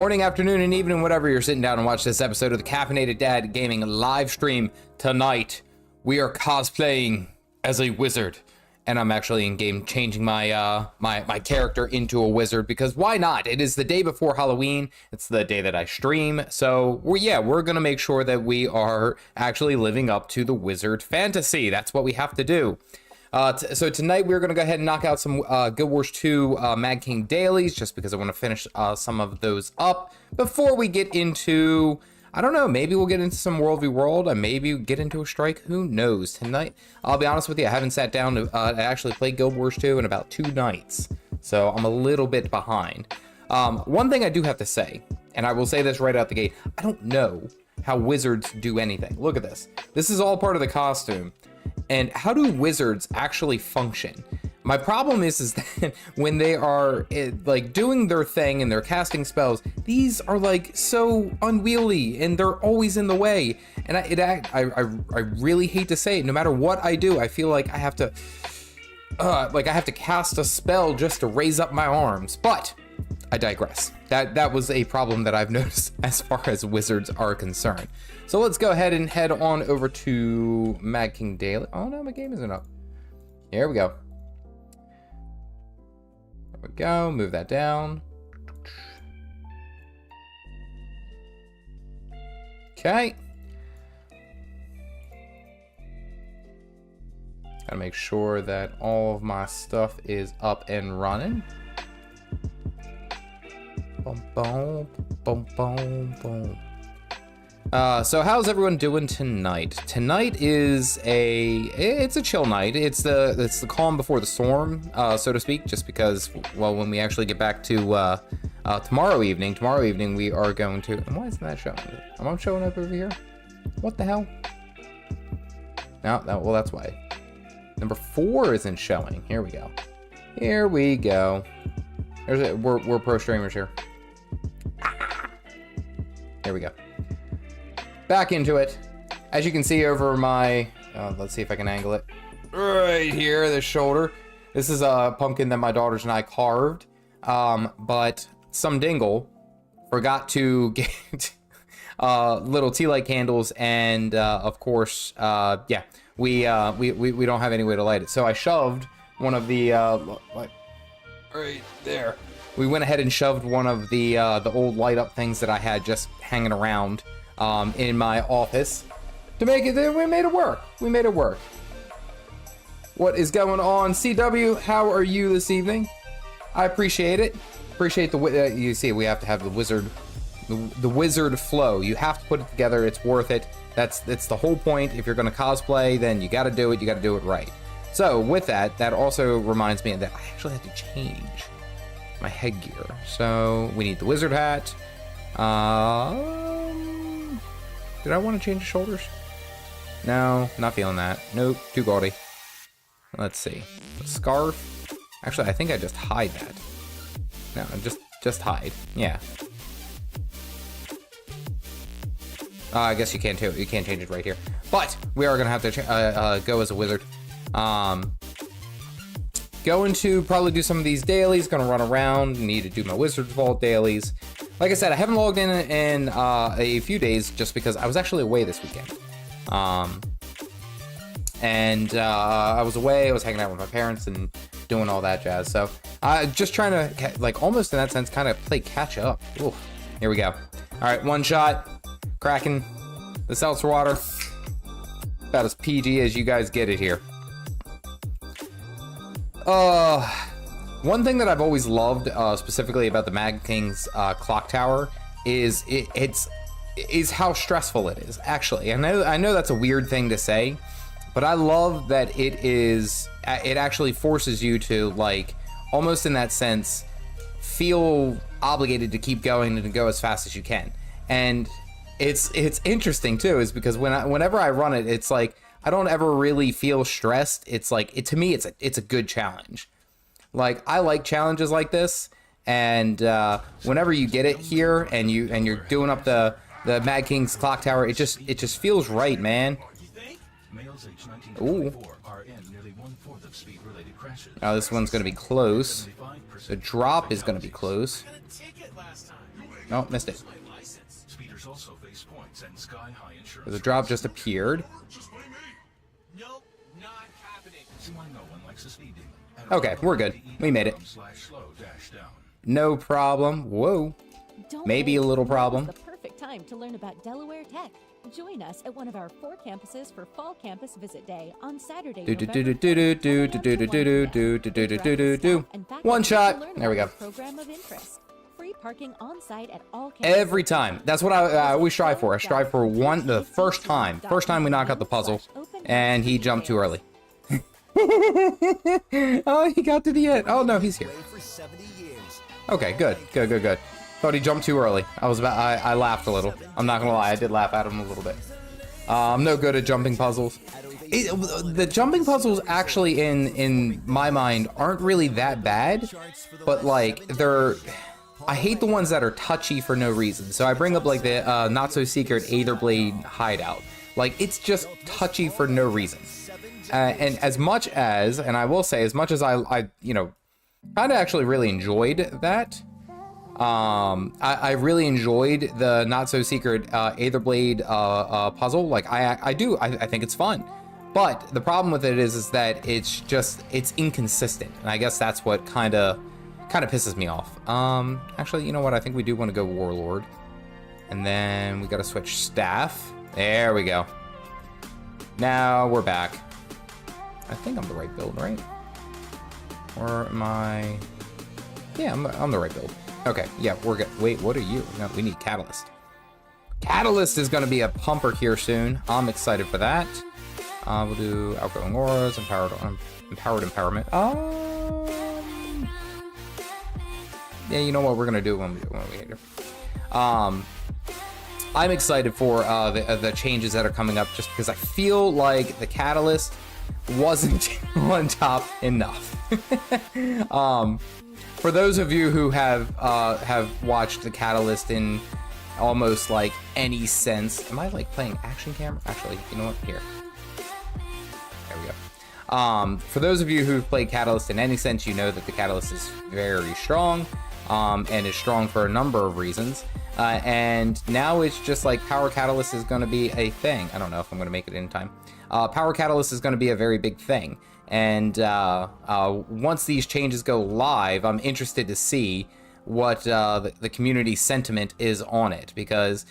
Morning, afternoon, and evening, whatever you're sitting down and watch this episode of the Caffeinated Dad Gaming live stream. Tonight, we are cosplaying as a wizard, and I'm actually in game changing my my character into a wizard because why not? It is the day before Halloween. It's the day that I stream, so we're gonna make sure that we are actually living up to the wizard fantasy. That's what we have to do. So tonight we're going to go ahead and knock out some Gw2 Mad King dailies, just because I want to finish some of those up before we get into, I don't know, maybe we'll get into some World v World, and maybe get into a strike, who knows. Tonight, I'll be honest with you, I haven't sat down to actually play Gw2 in about 2 nights, so I'm a little bit behind. One thing I do have to say, and I will say this right out the gate, I don't know how wizards do anything. Look at this. This is all part of the costume. And how do wizards actually function? My problem is that when they are like doing their thing and they're casting spells, these are like so unwieldy and they're always in the way. And I really hate to say it. No matter what I do, I feel like I have to cast a spell just to raise up my arms. But I digress. That was a problem that I've noticed as far as wizards are concerned. So let's go ahead and head on over to Mad King Daily. Oh no, my game isn't up. Here we go. There we go. Move that down. Okay. Gotta make sure that all of my stuff is up and running. Boom, boom, boom, boom, boom. So how's everyone doing tonight? Tonight is it's a chill night. It's the calm before the storm, so to speak, just because, well, when we actually get back to tomorrow evening we are going to, and why isn't that showing? Am I showing up over here? What the hell? No, well, that's why. Number 4 isn't showing. Here we go. Here we go. We're pro streamers here. Here we go. Back into it. As you can see over my, let's see if I can angle it. Right here, the shoulder. This is a pumpkin that my daughters and I carved. But some dingle forgot to get little tea light candles, and of course, yeah, we don't have any way to light it. So I shoved one of the right there. We went ahead and shoved one of the old light up things that I had just hanging around in my office to make it. We made it work. We made it work. What is going on, CW? How are you this evening? I appreciate it. Appreciate the you see, we have to have the wizard flow. You have to put it together. It's worth it. That's the whole point. If you're going to cosplay, then you got to do it. You got to do it right. So with that, that also reminds me that I actually had to change my headgear. So we need the wizard hat. Did I want to change the shoulders? No, not feeling that. Nope, too gaudy. Let's see. The scarf. Actually, I think I just hide that. No, just hide. Yeah. I guess you can't too. You can't change it right here. But we are gonna have to go as a wizard. Going to probably do some of these dailies. Gonna run around. Need to do my Wizard's Vault dailies. Like I said, I haven't logged in a few days just because I was actually away this weekend. And I was away. I was hanging out with my parents and doing all that jazz. So just trying to, like, almost in that sense, kind of play catch up. Ooh, here we go. All right, one shot. Cracking the seltzer water. About as PG as you guys get it here. One thing that I've always loved, specifically about the Mad King's clock tower, is is how stressful it is. Actually, I know that's a weird thing to say, but I love that it actually forces you to, like, almost in that sense, feel obligated to keep going and to go as fast as you can. And it's interesting too, is because whenever I run it, it's like I don't ever really feel stressed. It's like to me, it's a good challenge. Like, I like challenges like this, and whenever you get it here and you're doing up the Mad King's clock tower, it just feels right, man. Ooh. Oh, this one's gonna be close. The drop is gonna be close. No, missed it. The drop just appeared. Okay, we're good. We made it. No problem. Whoa. Maybe a little problem. The perfect time to learn about Delaware tech. Join us at one of our 4 campuses for Fall Campus Visit Day on Saturday. One shot. There we go. Program of interest. Free parking on site at all campuses. Every time. That's what I always strive for. I strive for the first time. First time we knock out the puzzle, and he jumped too early. Oh, he got to the end. Oh no, he's here. Okay, good. Thought he jumped too early. I laughed a little. I'm not gonna lie, I did laugh at him a little bit. I'm no good at jumping puzzles. The jumping puzzles actually, in my mind, aren't really that bad, but like I hate the ones that are touchy for no reason. So I bring up like the not so secret Aetherblade hideout. Like, it's just touchy for no reason. And as much as, and I will say, as much as I you know, kind of actually really enjoyed that. I really enjoyed the not so secret Aetherblade puzzle. Like I think it's fun, but the problem with it is that it's inconsistent, and I guess that's what kind of pisses me off. Actually, you know what? I think we do want to go Warlord, and then we got to switch staff. There we go. Now we're back. I think I'm the right build, right? Or am I? Yeah, I'm the right build. Okay, yeah, we're good. Wait, what are you? No, we need Catalyst. Catalyst is going to be a pumper here soon. I'm excited for that. We'll do Outgoing Auras, Empowered Empowerment. Yeah, you know what? We're going to do when we get here. I'm excited for the changes that are coming up, just because I feel like the Catalyst wasn't on top enough. For those of you who have watched the Catalyst in almost like any sense, am I like playing action camera? Actually, you know what? Here, there we go. For those of you who've played Catalyst in any sense, you know that the Catalyst is very strong, and is strong for a number of reasons. And now it's just like Power Catalyst is going to be a thing. I don't know if I'm going to make it in time. Power Catalyst is going to be a very big thing. And once these changes go live, I'm interested to see what the community sentiment is on it, because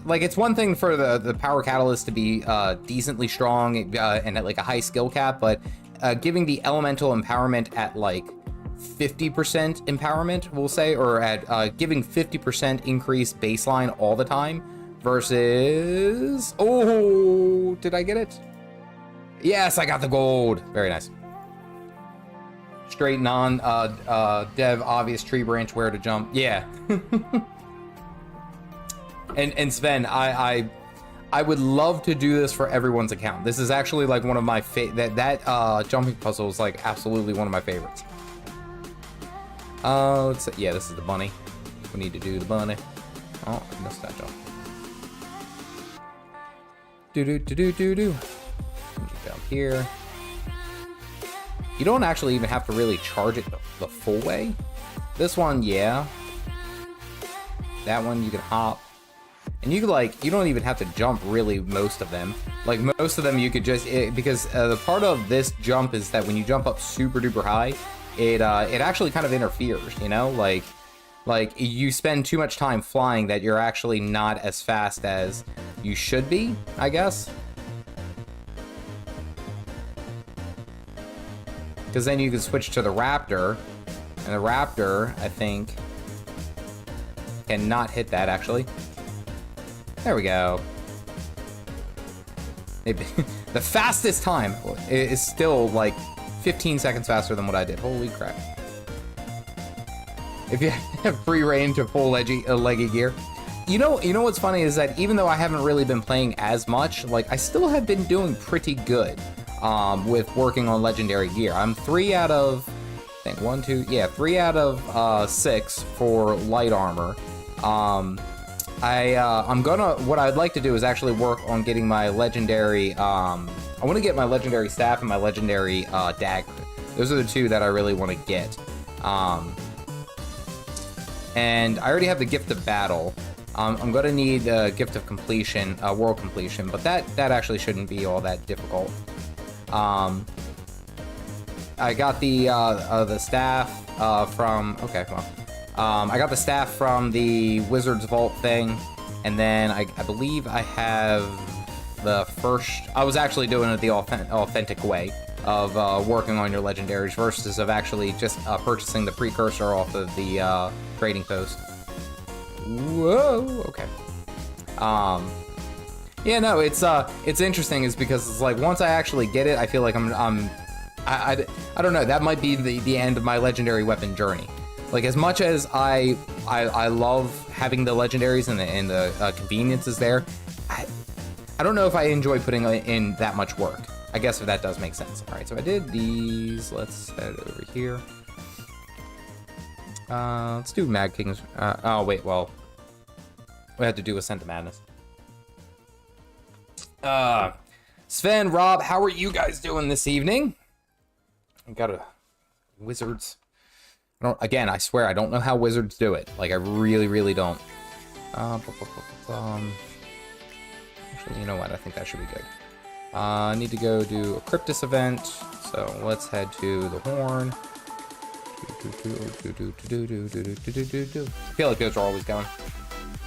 like, it's one thing for the Power Catalyst to be decently strong and at like a high skill cap, but giving the elemental empowerment at like 50% empowerment, we'll say, or at giving 50% increased baseline all the time versus, oh, did I get it? Yes, I got the gold. Very nice. Straight non dev obvious tree branch where to jump. Yeah. and Sven, I would love to do this for everyone's account. This is actually like one of my that jumping puzzle is like absolutely one of my favorites. Let's see. Yeah, this is the bunny. We need to do the bunny. Oh, I missed that jump. Do. Down here. You don't actually even have to really charge it the full way. This one, yeah. That one you can hop. And you could like, you don't even have to jump really most of them. Like most of them you could just, because the part of this jump is that when you jump up super duper high, it actually kind of interferes, you know? Like you spend too much time flying that you're actually not as fast as you should be, I guess. Because then you can switch to the Raptor, and the Raptor, I think, cannot hit that, actually. There we go. Maybe the fastest time is still like 15 seconds faster than what I did. Holy crap. If you have free reign to full leggy gear. You know what's funny is that even though I haven't really been playing as much, like I still have been doing pretty good. With working on legendary gear. I'm 3 out of, I think 1, 2, yeah, 3 out of 6 for light armor. I'm gonna, what I'd like to do is actually work on getting my legendary, I want to get my legendary staff and my legendary dagger. Those are the two that I really want to get. and I already have the Gift of Battle. I'm gonna need Gift of Completion, World Completion, but that actually shouldn't be all that difficult. I got the staff from, okay, well, I got the staff from the Wizard's Vault thing, and then I believe I have the first, I was actually doing it the authentic way of working on your legendaries versus of actually just purchasing the precursor off of the trading post. Whoa, okay. Yeah, no, it's interesting is because it's like once I actually get it, I feel like I don't know, that might be the end of my legendary weapon journey. Like, as much as I love having the legendaries and the conveniences there, I don't know if I enjoy putting in that much work. I guess if that does make sense. All right, so I did these. Let's head over here. Let's do Mad King's. Oh wait, well, we have to do Ascent to Madness. Sven, Rob, how are you guys doing this evening? I got a Wizards. Again, I swear I don't know how Wizards do it. Like, I really don't. Actually, you know what? I think that should be good. I need to go do a Cryptus event, so let's head to the Horn. I feel like those are always going.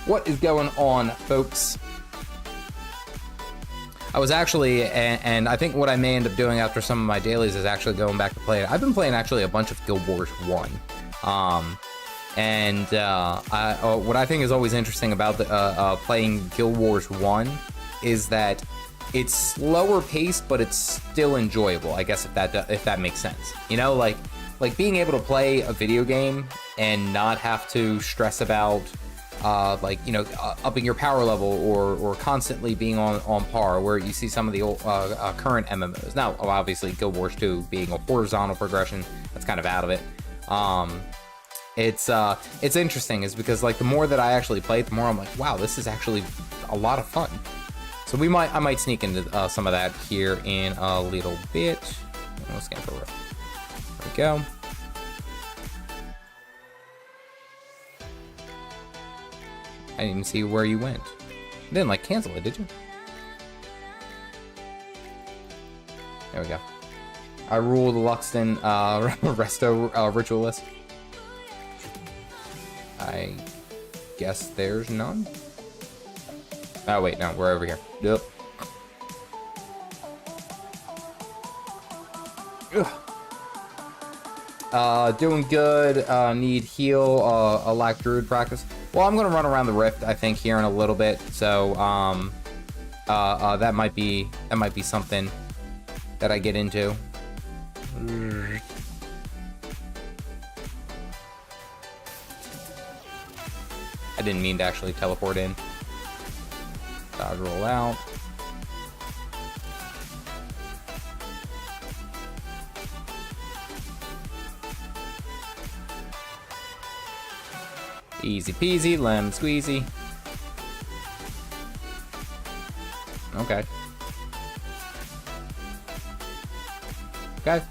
What is going on, folks? I was actually, and I think what I may end up doing after some of my dailies is actually going back to play it. I've been playing actually a bunch of Guild Wars 1. What I think is always interesting about playing Guild Wars 1 is that it's slower paced, but it's still enjoyable, I guess, if that makes sense. You know, like being able to play a video game and not have to stress about upping your power level or constantly being on par, where you see some of the old, current MMOs. Now, obviously, Guild Wars 2 being a horizontal progression, that's kind of out of it. It's interesting, is because like the more that I actually play it, the more I'm like, wow, this is actually a lot of fun. So I might sneak into some of that here in a little bit. We'll scan for it. There we go. I didn't even see where you went. You didn't like cancel it, did you? There we go. I rule the Luxton Resto Ritualist. I guess there's none. Oh wait, no, we're over here. Yep. Doing good. Need heal. Lack Brewed practice. Well, I'm gonna run around the rift, I think, here in a little bit. So that might be something that I get into. I didn't mean to actually teleport in. Dodge roll out. Easy peasy, lemon squeezy. Okay. Okay.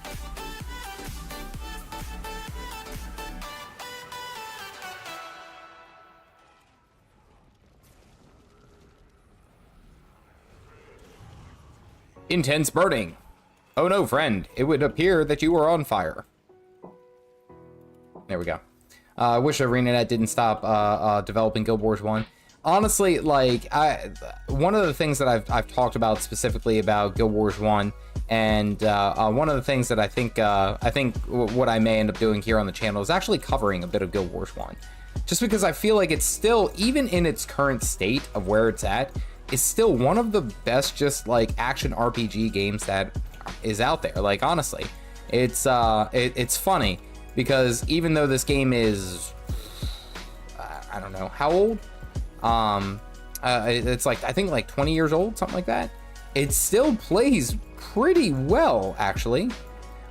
Intense burning. Oh no, friend. It would appear that you were on fire. There we go. I wish ArenaNet didn't stop developing Guild Wars 1. Honestly, like, one of the things that I've talked about specifically about Guild Wars 1, and one of the things that I think what I may end up doing here on the channel is actually covering a bit of Guild Wars 1. Just because I feel like it's still, even in its current state of where it's at, is still one of the best just like action RPG games that is out there. Like, honestly, it's funny because even though this game is I don't know how old, it's like I think like 20 years old, something like that, it still plays pretty well actually.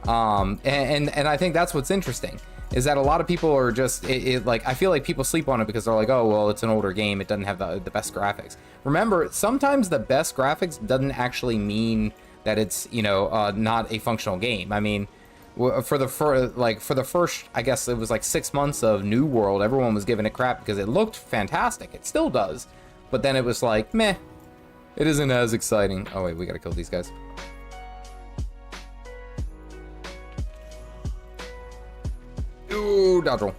And I think that's what's interesting, is that a lot of people are just like, I feel like people sleep on it because they're like, oh well, it's an older game, it doesn't have the best graphics. Remember, sometimes the best graphics doesn't actually mean that it's, you know, not a functional game. I mean, For the first, I guess it was like 6 months of New World, everyone was giving it crap because it looked fantastic. It still does, but then it was like, meh, it isn't as exciting. Oh wait, we gotta kill these guys. Ooh, dodge roll.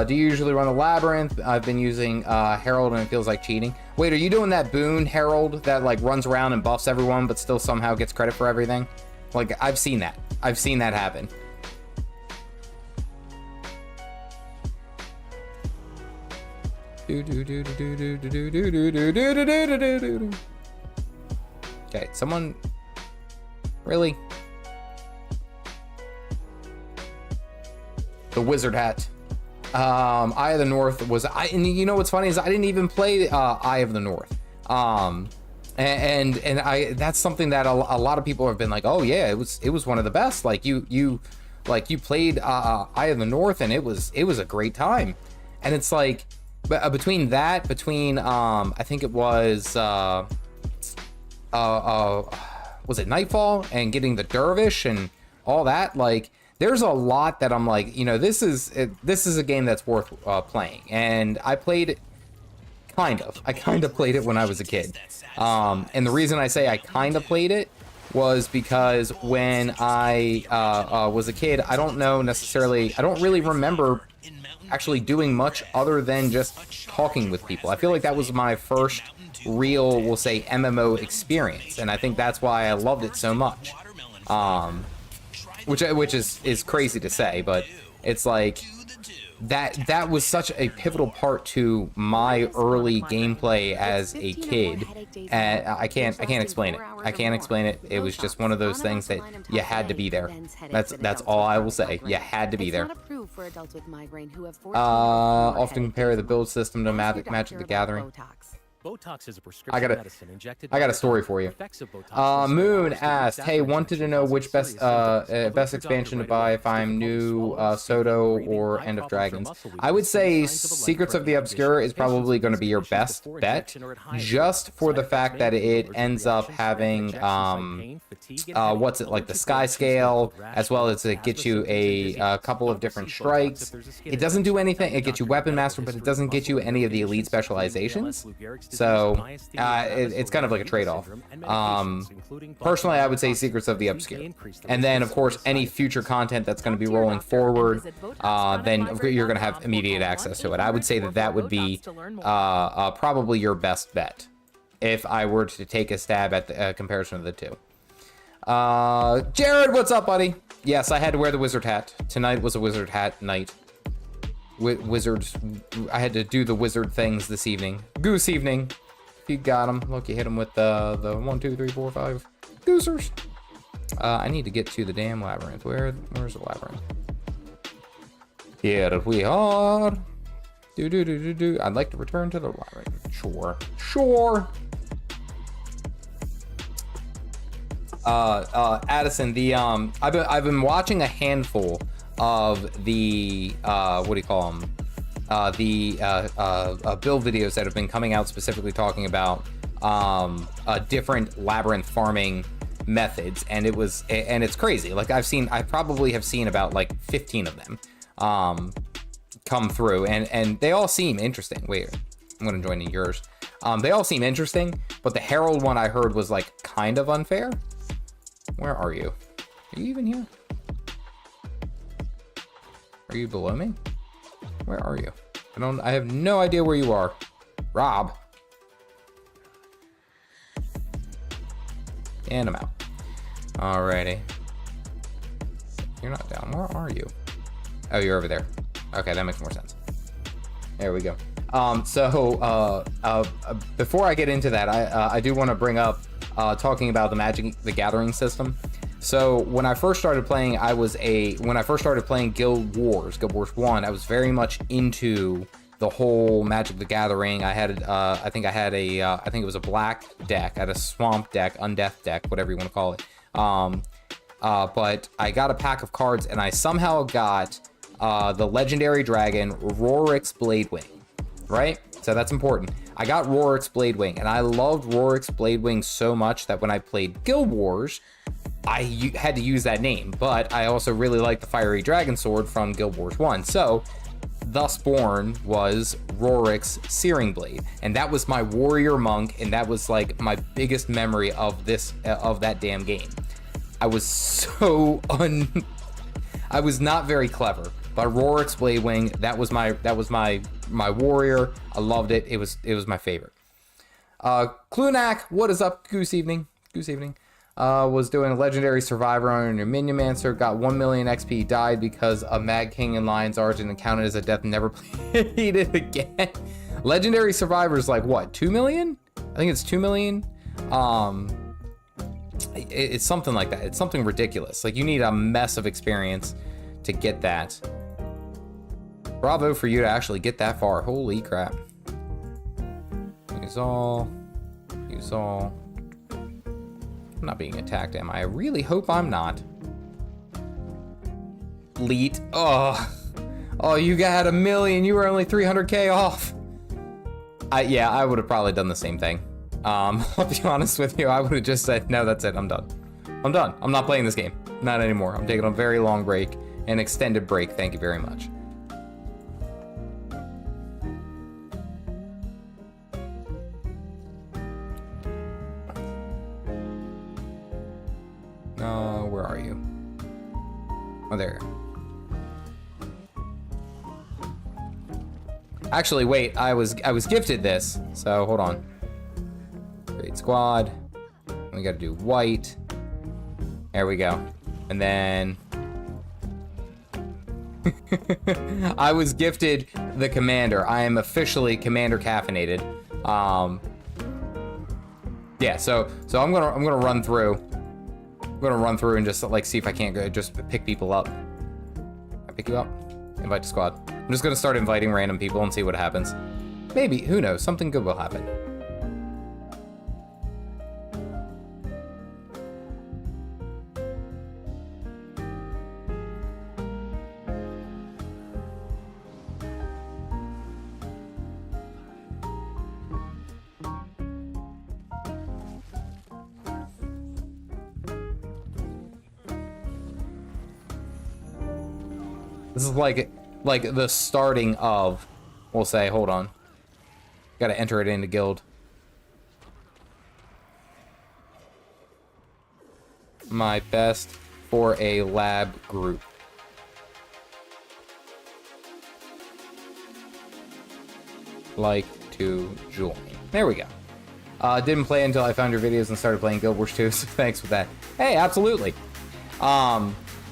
Do you usually run the Labyrinth? I've been using Herald and it feels like cheating. Wait, are you doing that boon Herald that like runs around and buffs everyone but still somehow gets credit for everything? Like, I've seen that. I've seen that happen. Okay, someone... Really? The wizard hat. Eye of the North was... and you know what's funny is I didn't even play Eye of the North. And that's something that a lot of people have been like, oh yeah, it was one of the best. Like you played Eye of the North and it was a great time. And it's like, between I think it was it Nightfall and getting the Dervish and all that, like there's a lot that I'm like, you know, this is a game that's worth playing. And I played it I kind of played it when I was a kid. And the reason I say I kind of played it was because when I was a kid, I don't really remember actually doing much other than just talking with people. I feel like that was my first real, we'll say, MMO experience, and I think that's why I loved it so much. Which is crazy to say, but it's like that was such a pivotal part to my early gameplay as a kid. And I can't explain it. I can't explain it. It was just one of those things that you had to be there. That's all I will say. You had to be there. Often compare the build system to Magic the Gathering. Botox is a prescription medicine injected. I got a story for you. Moon asked, "Hey, wanted to know which best expansion to buy if I'm new Soto or End of Dragons." I would say Secrets of the Obscure is probably going to be your best bet, just for the fact that it ends up having what's it like, the Sky Scale, as well as it gets you a couple of different strikes. It doesn't do anything. It gets you Weapon Master, but it doesn't get you any of the elite specializations. So it's kind of like a trade-off. Personally, I would say Secrets of the Obscure, and then of course any future content that's going to be rolling forward, then you're going to have immediate access to it. I would say that would be probably your best bet if I were to take a stab at the comparison of the two. Jared, what's up, buddy? Yes, I had to wear the wizard hat. Tonight was a wizard hat night. Wizards, I had to do the wizard things this evening. Goose evening. You got him. Look, you hit him with the 1, 2, 3, 4, 5 goosers. I need to get to the damn labyrinth. Where's the labyrinth? Here we are. I'd like to return to the labyrinth. Sure. Addison, I've been watching a handful of the what do you call them, build videos that have been coming out specifically talking about different labyrinth farming methods, and it's crazy. Like I probably have seen about like 15 of them come through, and they all seem interesting. Wait, I'm gonna join in yours. They all seem interesting, but the Herald one I heard was like kind of unfair. Where are you? Are you even here? Are you below me? Where are you? I have no idea where you are. Rob. And I'm out. Alrighty. You're not down. Where are you? Oh, you're over there. Okay, that makes more sense. There we go. Before I get into that, I do want to bring up talking about the Magic the Gathering system. So when I first started playing, when I first started playing Guild Wars 1, I was very much into the whole Magic the Gathering. I think it was a black deck. I had a swamp deck, undeath deck, whatever you want to call it. But I got a pack of cards, and I somehow got the legendary dragon Rorik's Bladewing, right? So that's important. I got Rorik's Bladewing, and I loved Rorik's Bladewing so much that when I played Guild Wars, had to use that name, but I also really like the Fiery Dragon Sword from Guild Wars 1. So, thus born was Rorik's Searing Blade, and that was my warrior monk, and that was like my biggest memory of that damn game. I was I was not very clever, but Rorik's Blade Wing, that was my warrior. I loved it. It was my favorite. Clunak, what is up? Goose evening. Was doing a legendary survivor on your Minion Mancer, got 1 million XP, died because a Mad King in Lion's Origin and counted as a death, never played it again. Legendary survivor is like what, 2 million? I think it's 2 million. It's something like that. It's something ridiculous. Like, you need a mess of experience to get that. Bravo for you to actually get that far. Holy crap. Use all. I'm not being attacked, am I? I really hope I'm not. Leet. Oh, you got 1 million. You were only 300k off. Yeah, I would have probably done the same thing. I'll be honest with you. I would have just said, no, that's it. I'm done. I'm not playing this game. Not anymore. I'm taking a very long break, an extended break. Thank you very much. No, where are you? Oh, there. Actually, wait. I was gifted this, so hold on. Great squad. We got to do white. There we go. And then I was gifted the commander. I am officially commander caffeinated. Yeah. So I'm gonna run through. I'm gonna run through and just like see if I can't go just pick people up. I pick you up. Invite to squad. I'm just gonna start inviting random people and see what happens. Maybe, who knows? Something good will happen. This is like the starting of, we'll say, hold on. Gotta enter it into guild. My best for a lab group. Like to join. There we go. Didn't play until I found your videos and started playing Guild Wars 2, so thanks for that. Hey, absolutely.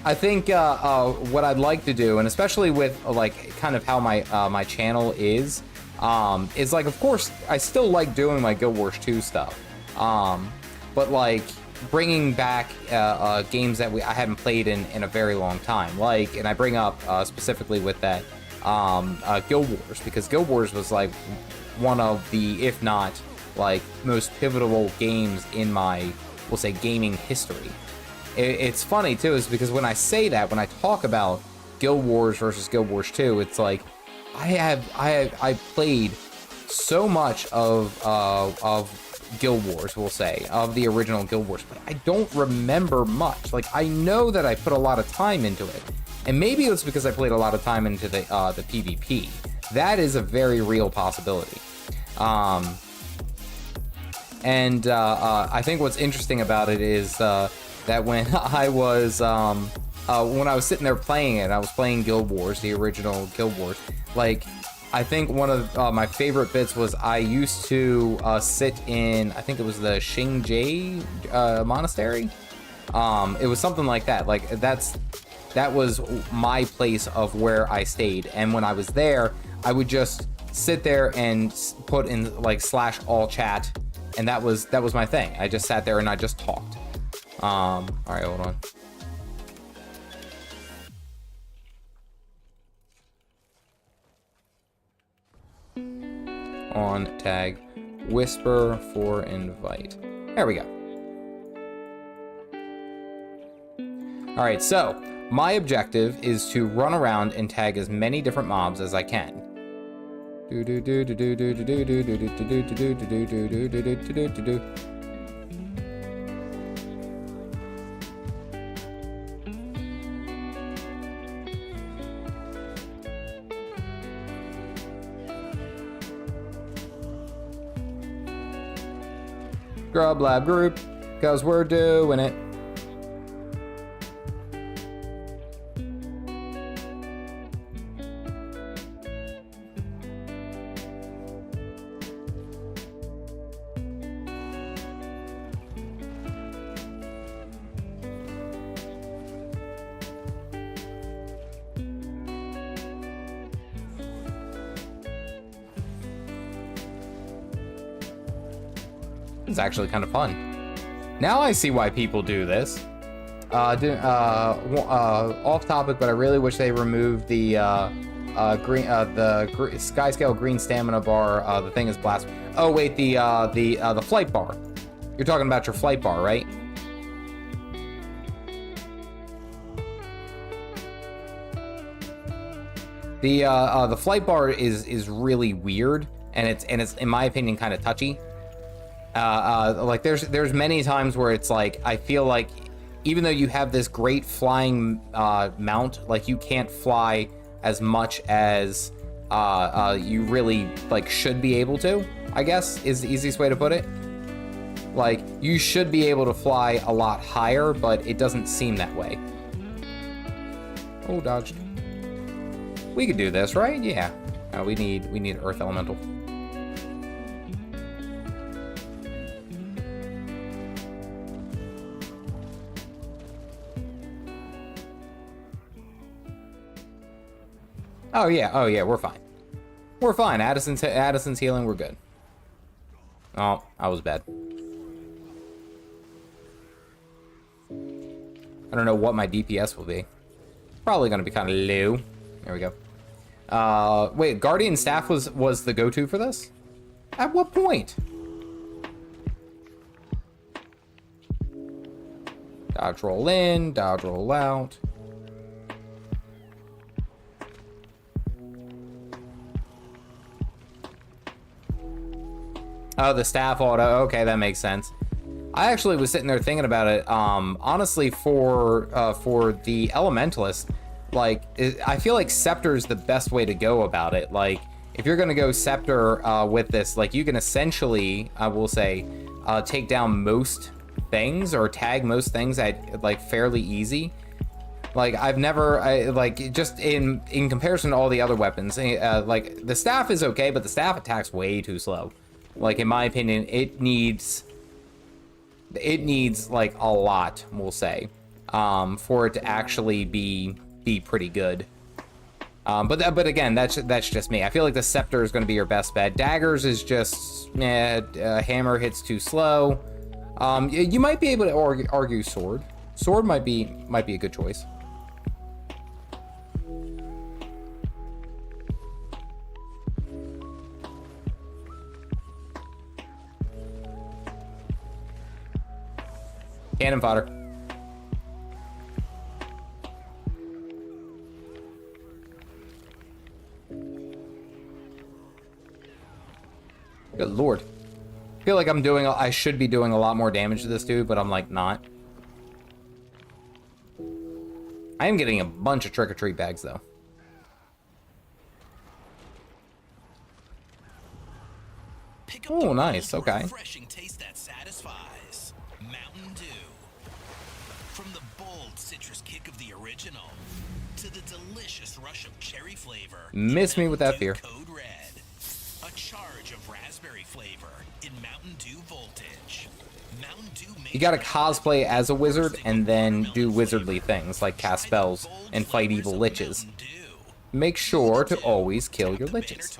I think what I'd like to do, and especially with like kind of how my channel is like, of course, I still like doing my Guild Wars 2 stuff, but like bringing back games that I hadn't played in a very long time, like, and I bring up specifically with that Guild Wars, because Guild Wars was like one of the, if not like, most pivotal games in my, we'll say, gaming history. It's funny too, is because when I say that, when I talk about Guild Wars versus Guild Wars 2, it's like I played so much of Guild Wars, we'll say, of the original Guild Wars, but I don't remember much. Like, I know that I put a lot of time into it, and maybe it's because I played a lot of time into the PvP. That is a very real possibility. And I think what's interesting about it is that when I was sitting there playing it, I was playing Guild Wars, the original Guild Wars. Like, I think one of my favorite bits was I used to sit in, I think it was the Xingji monastery. It was something like that. Like, that was my place of where I stayed. And when I was there, I would just sit there and put in like /all chat, and that was my thing. I just sat there and I just talked. All right, hold on. On tag, whisper for invite. There we go. All right, so my objective is to run around and tag as many different mobs as I can. Scrub Lab group, because we're doing it. It's actually kind of fun. Now I see why people do this. Off topic, but I really wish they removed the sky scale green stamina bar. The thing is blast. Oh wait, the flight bar. You're talking about your flight bar, right? The flight bar is really weird, and it's in my opinion kind of touchy. Like there's many times where it's like I feel like even though you have this great flying mount, like you can't fly as much as you really like should be able to, I guess is the easiest way to put it. Like you should be able to fly a lot higher, but it doesn't seem that way. Oh, dodged. We could do this, right? Yeah. We need Earth Elemental. Oh yeah, we're fine. We're fine. Addison's healing, we're good. Oh, I was bad. I don't know what my DPS will be. Probably gonna be kind of low. There we go. Wait, Guardian Staff was the go-to for this? At what point? Dodge roll in, dodge roll out. Oh, the staff auto. Okay, that makes sense. I actually was sitting there thinking about it. Honestly, for the Elementalist, like, I feel like Scepter is the best way to go about it. Like, if you're gonna go Scepter with this, like, you can essentially, I will say, take down most things or tag most things at like fairly easy. Like I've never, like just in comparison to all the other weapons, like the staff is okay, but the staff attacks way too slow. Like in my opinion, it needs like a lot, we'll say, for it to actually be pretty good. But again, that's just me. I feel like the Scepter is going to be your best bet. Daggers is just, hammer hits too slow. You might be able to argue sword. Sword might be a good choice. Cannon fodder. Good lord. I feel like I should be doing a lot more damage to this dude, but I'm like not. I am getting a bunch of trick-or-treat bags though. Oh, nice. Okay. Refreshing taste that satisfies. Mountain Dew. From the bold citrus kick of the original to the delicious rush of cherry flavor. Miss me with that fear. Code Red. A charge of raspberry flavor in Mountain Dew Voltage. Mountain Dew. You gotta cosplay as a wizard and then do wizardly things like cast spells and fight evil liches. Make sure to always kill your liches.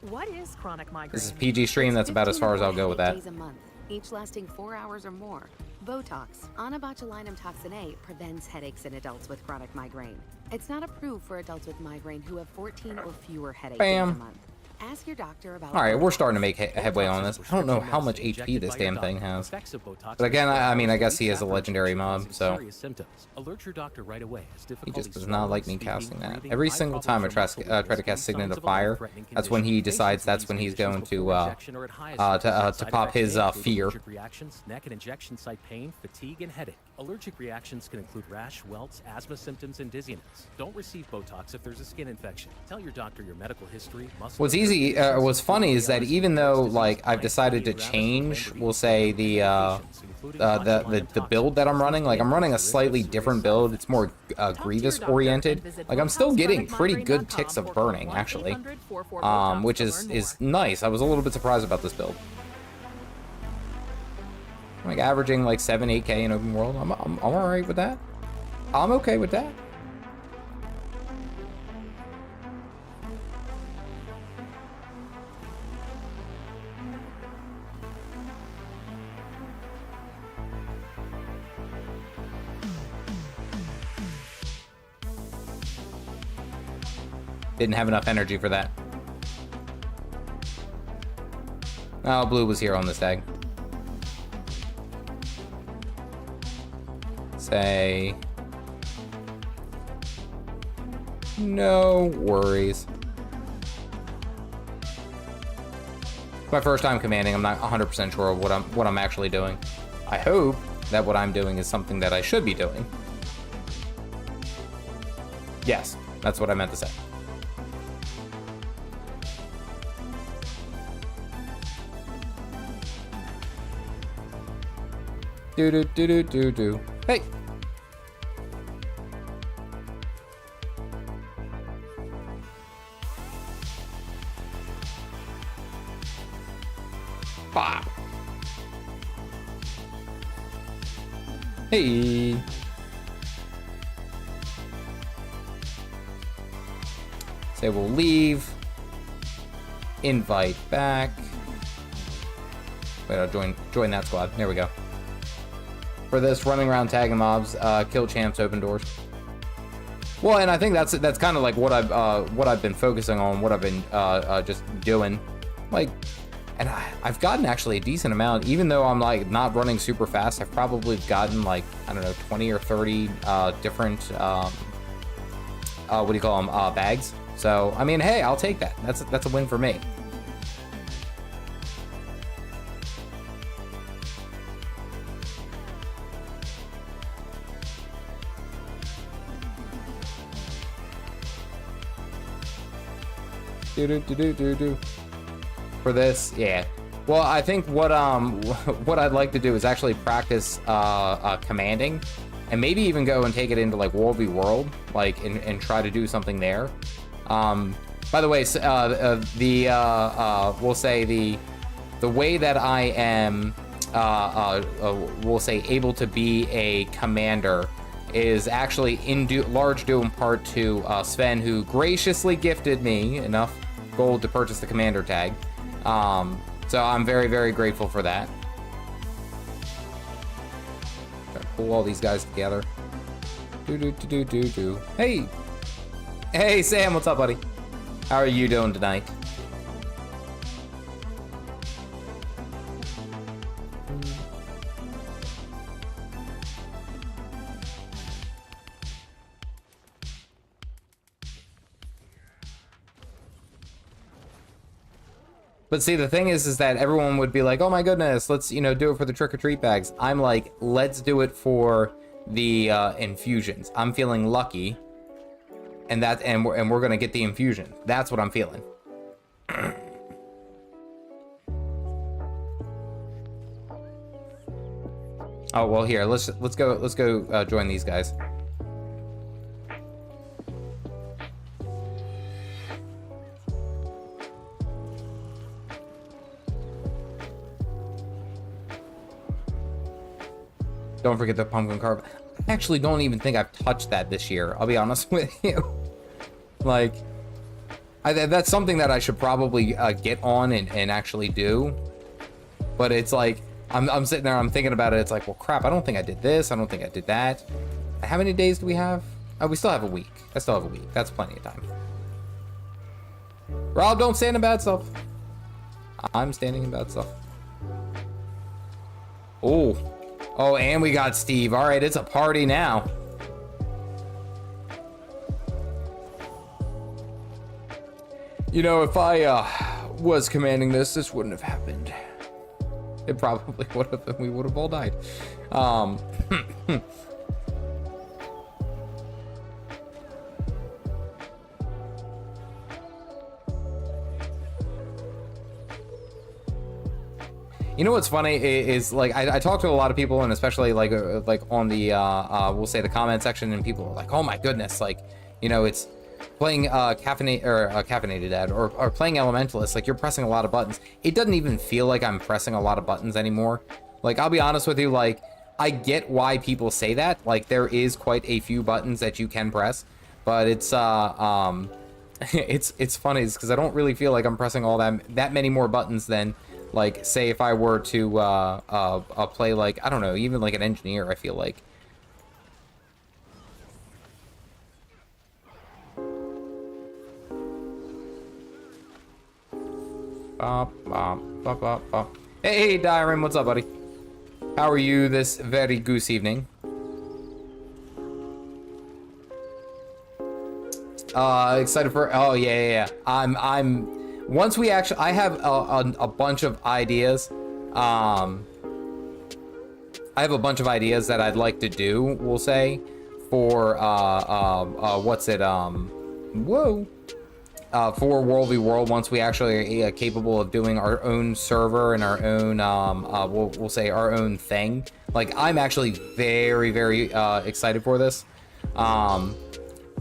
What is chronic migraine? This is PG stream. That's about as far as I'll go with that. Days a month, each lasting 4 hours or more. Botox, onabotulinum toxin A, prevents headaches in adults with chronic migraine. It's not approved for adults with migraine who have 14 or fewer headaches days a month. Ask your doctor about. All right, we're starting to make headway on this. I don't know how much HP this damn thing has. But again, I mean, I guess he is a legendary mob, so he just does not like me casting that. Every single time I try to cast Signet of Fire, that's when he decides that's when he's going to pop his fear. Neck and injection site pain, fatigue, and headache, Allergic reactions can include rash, welts, asthma symptoms, and dizziness. Don't receive Botox if there's a skin infection. Tell your doctor your medical history. What's easy, what's funny is that even though like I've decided to change, we'll say the build that I'm running, like I'm running a slightly different build. It's more Grievous oriented. Like I'm still getting pretty good ticks of burning actually, which is nice. I was a little bit surprised about this build. I'm like averaging like 7-8K in open world. I'm all right with that. I'm okay with that. Didn't have enough energy for that. Oh, blue was here on this tag. Say no worries. My first time commanding, I'm not 100% sure of what I'm actually doing. I hope that what I'm doing is something that I should be doing. Yes, that's what I meant to say. Do. Hey. Bah. Hey. Say we'll leave. Invite back. Wait, I'll join that squad. There we go. For this, running around tagging mobs, kill champs, open doors. Well, and I think that's kind of like what I've been focusing on, what I've been just doing, like, and I've gotten actually a decent amount, even though I'm like not running super fast. I've probably gotten like, I don't know, 20 or 30 different what do you call them, bags. So I mean, hey, I'll take that. That's a win for me. Do. For this, yeah. Well, I think what I'd like to do is actually practice commanding, and maybe even go and take it into like World v World, like and try to do something there. By the way, we'll say the way that I am we'll say able to be a commander is actually in large due in part to Sven, who graciously gifted me enough gold to purchase the commander tag. So I'm very, very grateful for that. Try to pull all these guys together. Do. Hey, Sam, what's up, buddy? How are you doing tonight? But see, the thing is that everyone would be like, oh my goodness, let's, do it for the trick-or-treat bags. I'm like, let's do it for the infusions. I'm feeling lucky, and we're gonna get the infusion. That's what I'm feeling. Oh well, here, let's go join these guys. Don't forget the pumpkin carve. I actually don't even think I've touched that this year. I'll be honest with you. Like, that's something that I should probably get on and actually do. But it's like, I'm sitting there, I'm thinking about it. It's like, well, crap, I don't think I did this. I don't think I did that. How many days do we have? Oh, we still have a week. I still have a week. That's plenty of time. Rob, don't stand in bad stuff. I'm standing in bad stuff. Oh, and we got Steve. All right, it's a party now. If I was commanding this wouldn't have happened. It probably would have, we would have all died. You know what's funny is like I talk to a lot of people, and especially like on the we'll say the comment section, and people are like, oh my goodness, like, you know, it's playing Caffeinated Dad or playing Elementalist, like you're pressing a lot of buttons. It doesn't even feel like I'm pressing a lot of buttons anymore. Like, I'll be honest with you, like, I get why people say that. Like, there is quite a few buttons that you can press, but it's it's funny because I don't really feel like I'm pressing all that many more buttons than, like, say if I were to play, like, I don't know, even like an engineer. I feel like. Hey, Dyron, what's up, buddy? How are you this very goose evening? Excited for, oh yeah. I'm once we actually, I have a bunch of ideas. I have a bunch of ideas that I'd like to do, we'll say, for what's it, for World v World, once we actually are capable of doing our own server and our own, we'll say our own thing. Like, I'm actually very excited for this.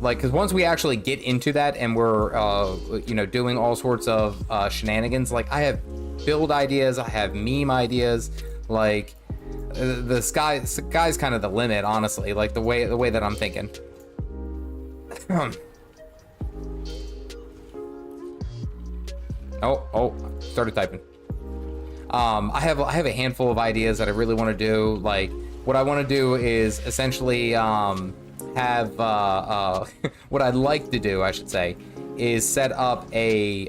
Like, because once we actually get into that and we're, you know, doing all sorts of shenanigans, like, I have build ideas, I have meme ideas, like, the sky's kind of the limit, honestly, like, the way that I'm thinking. Oh, started typing. I have a handful of ideas that I really want to do. Like, what I want to do is essentially have what I'd like to do, I should say, is set up a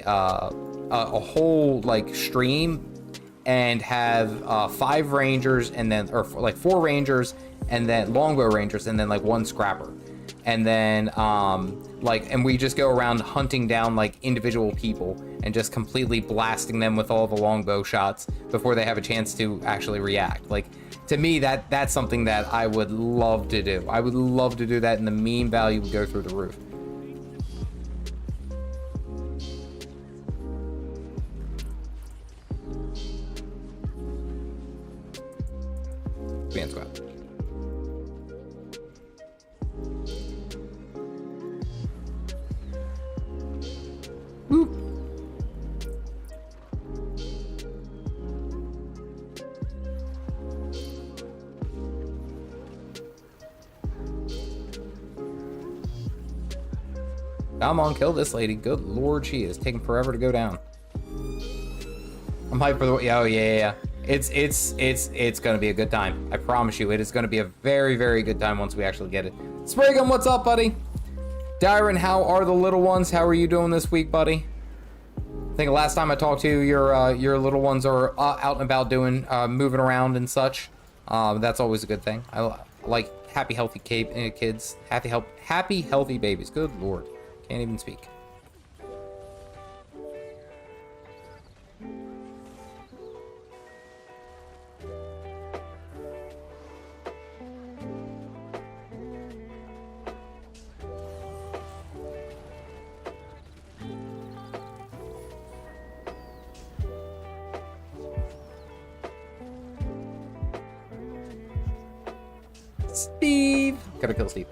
whole like stream and have 5 rangers and then, or like 4 rangers and then longbow rangers and then like 1 scrapper, and then like, and we just go around hunting down like individual people and just completely blasting them with all the longbow shots before they have a chance to actually react. Like, to me, that's something that I would love to do. I would love to do that, and the meme value would go through the roof. Band squad. Boop. Come on, kill this lady. Good lord, she is taking forever to go down. I'm hyped for the, oh yeah. It's gonna be a good time. I promise you, it is gonna be a very good time once we actually get it. Spraygun, what's up, buddy? Dyron, how are the little ones? How are you doing this week, buddy? I think last time I talked to you, your little ones are out and about doing, moving around and such. That's always a good thing. I like happy, healthy kids. Happy, healthy babies. Good lord. Can't even speak. Steve! Gotta kill Steve.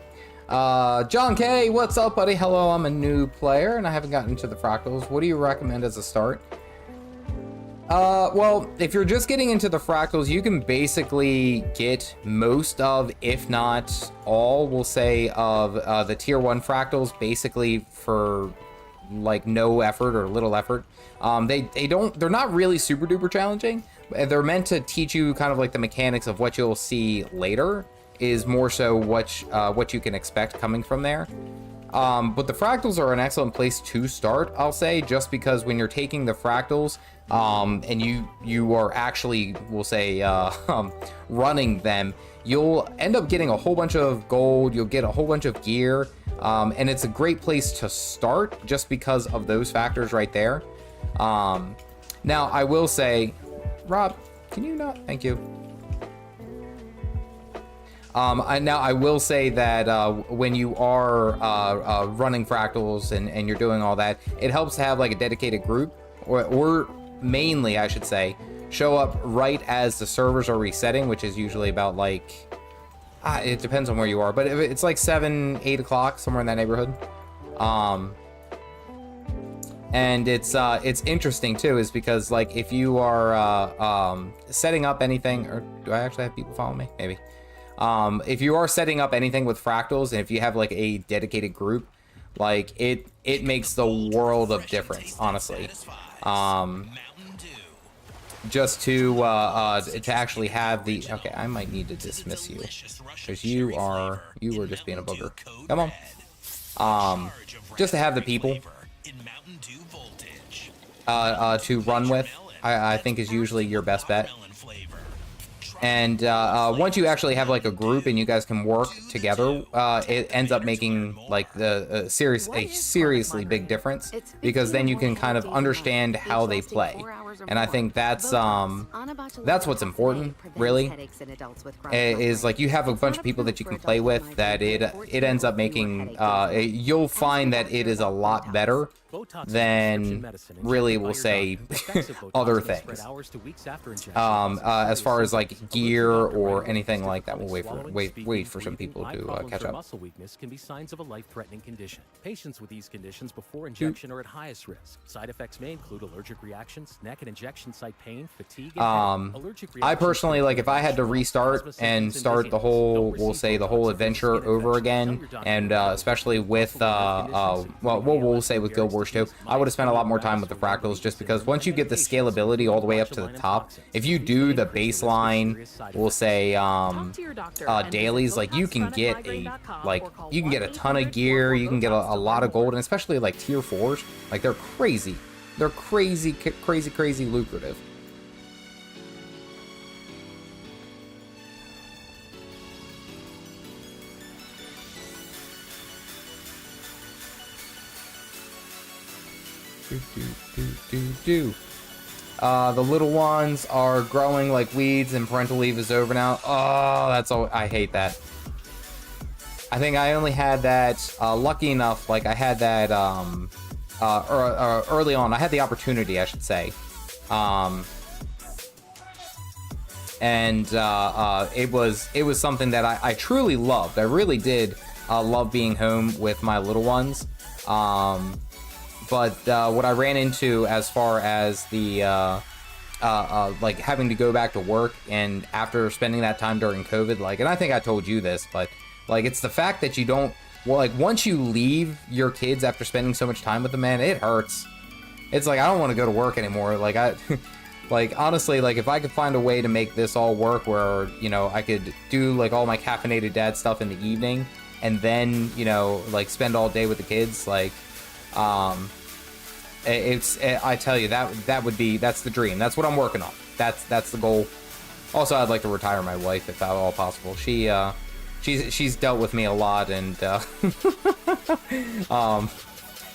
John K, what's up, buddy? Hello, I'm a new player and I haven't gotten into the Fractals. What do you recommend as a start? Well, if you're just getting into the Fractals, you can basically get most of, if not all, we'll say, of the tier 1 Fractals basically for like no effort or little effort. They're not really super duper challenging. They're meant to teach you kind of like the mechanics of what you'll see later, is more so what you can expect coming from there. But the Fractals are an excellent place to start, I'll say, just because when you're taking the Fractals, and you are actually, we'll say, running them, you'll end up getting a whole bunch of gold, you'll get a whole bunch of gear, and it's a great place to start just because of those factors right there. Now, I will say, Rob, Can you not? Thank you. Now I will say that when you are running Fractals and you're doing all that, it helps to have like a dedicated group, or mainly, I should say, show up right as the servers are resetting, which is usually about like, it depends on where you are, but it's like 7, 8 o'clock, somewhere in that neighborhood. And it's interesting too, is because like if you are setting up anything, or do I actually have people follow me? Maybe. If you are setting up anything with Fractals, and if you have like a dedicated group, like it makes the world of difference, honestly. Just to actually have the, okay, I might need to dismiss you because you were just being a booger. Come on. Just to have the people to run with, I think is usually your best bet. And once you actually have like a group and you guys can work together, it ends up making like a seriously big difference, because then you can kind of understand how they play. And I think that's what's important, really, is like you have a bunch of people that you can play with, that it ends up making, you'll find that it is a lot better than really, we'll say, other things. As far as like gear or anything like that, we'll wait for some people to catch up. Muscle weakness can be signs of a life-threatening condition. Patients with these conditions before injection are at highest risk. Side effects may include allergic reactions, neck and injection site pain, fatigue, and I personally, like, if I had to restart and start the whole, we'll say, the whole adventure over again, and especially with well, we'll say with Guild Wars 2, I would have spent a lot more time with the Fractals, just because once you get the scalability all the way up to the top, if you do the baseline, we'll say dailies, like you can get a ton of gear, you can get a lot of gold, and especially like tier 4s, like they're crazy lucrative. The little ones are growing like weeds and parental leave is over now. Oh, that's all. I hate that. I think I only had that, lucky enough, like I had that early on. I had the opportunity, I should say. And it was something that I truly loved. I really did love being home with my little ones. But what I ran into as far as the like having to go back to work, and after spending that time during COVID, like, and I think I told you this, but like it's the fact that you don't, well, like once you leave your kids after spending so much time with them, man, it hurts. It's like I don't want to go to work anymore. Like like honestly, like if I could find a way to make this all work where, you know, I could do like all my Caffeinated Dad stuff in the evening, and then, you know, like spend all day with the kids, like I tell you, that's the dream. That's what I'm working on. That's the goal. Also, I'd like to retire my wife if at all possible. She's dealt with me a lot, and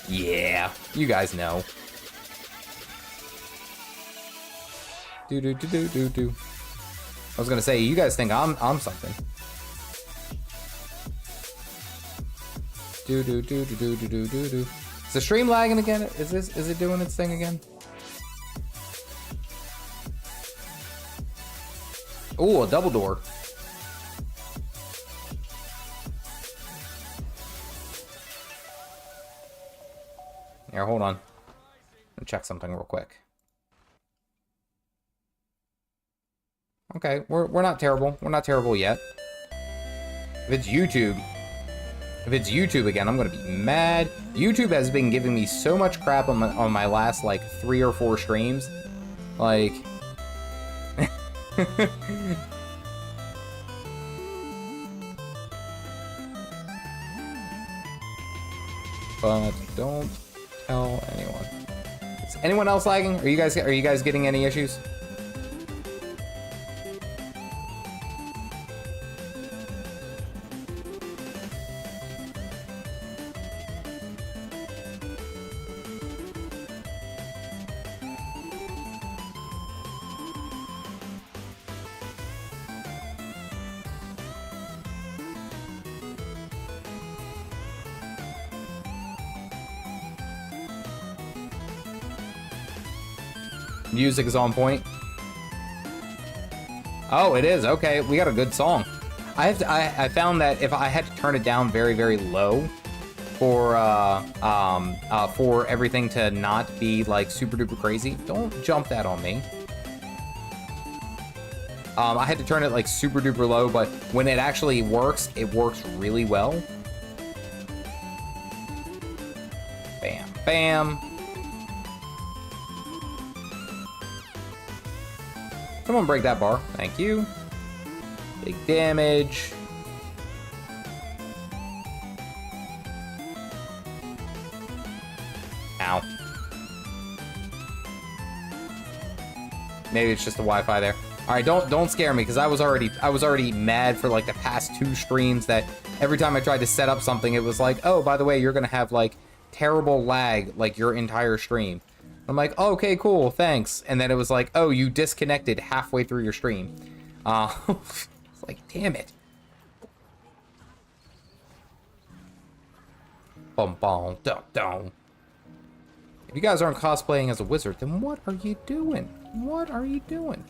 yeah, you guys know. I was gonna say, you guys think I'm something. Is the stream lagging again? Is it doing its thing again? Ooh, a double door. Here, hold on. Let me check something real quick. Okay, we're not terrible. We're not terrible yet. If it's YouTube again, I'm gonna be mad. YouTube has been giving me so much crap on my last like 3 or 4 streams. Like but don't tell anyone. Is anyone else lagging? Are you guys getting any issues? Music is on point. Oh, it is. Okay, we got a good song. I found that if I had to turn it down very, very low for everything to not be like super duper crazy, don't jump that on me. I had to turn it like super duper low, but when it actually works, it works really well. Bam, bam. Someone break that bar. Thank you. Big damage. Ow. Maybe it's just the Wi-Fi there. All right, don't scare me, because I was already mad for like the past 2 streams that every time I tried to set up something, it was like, oh, by the way, you're gonna have like terrible lag like your entire stream. I'm like, oh, okay, cool, thanks. And then it was like, oh, you disconnected halfway through your stream. It's like, damn it. Bum bum dum dum. If you guys aren't cosplaying as a wizard, then what are you doing? What are you doing?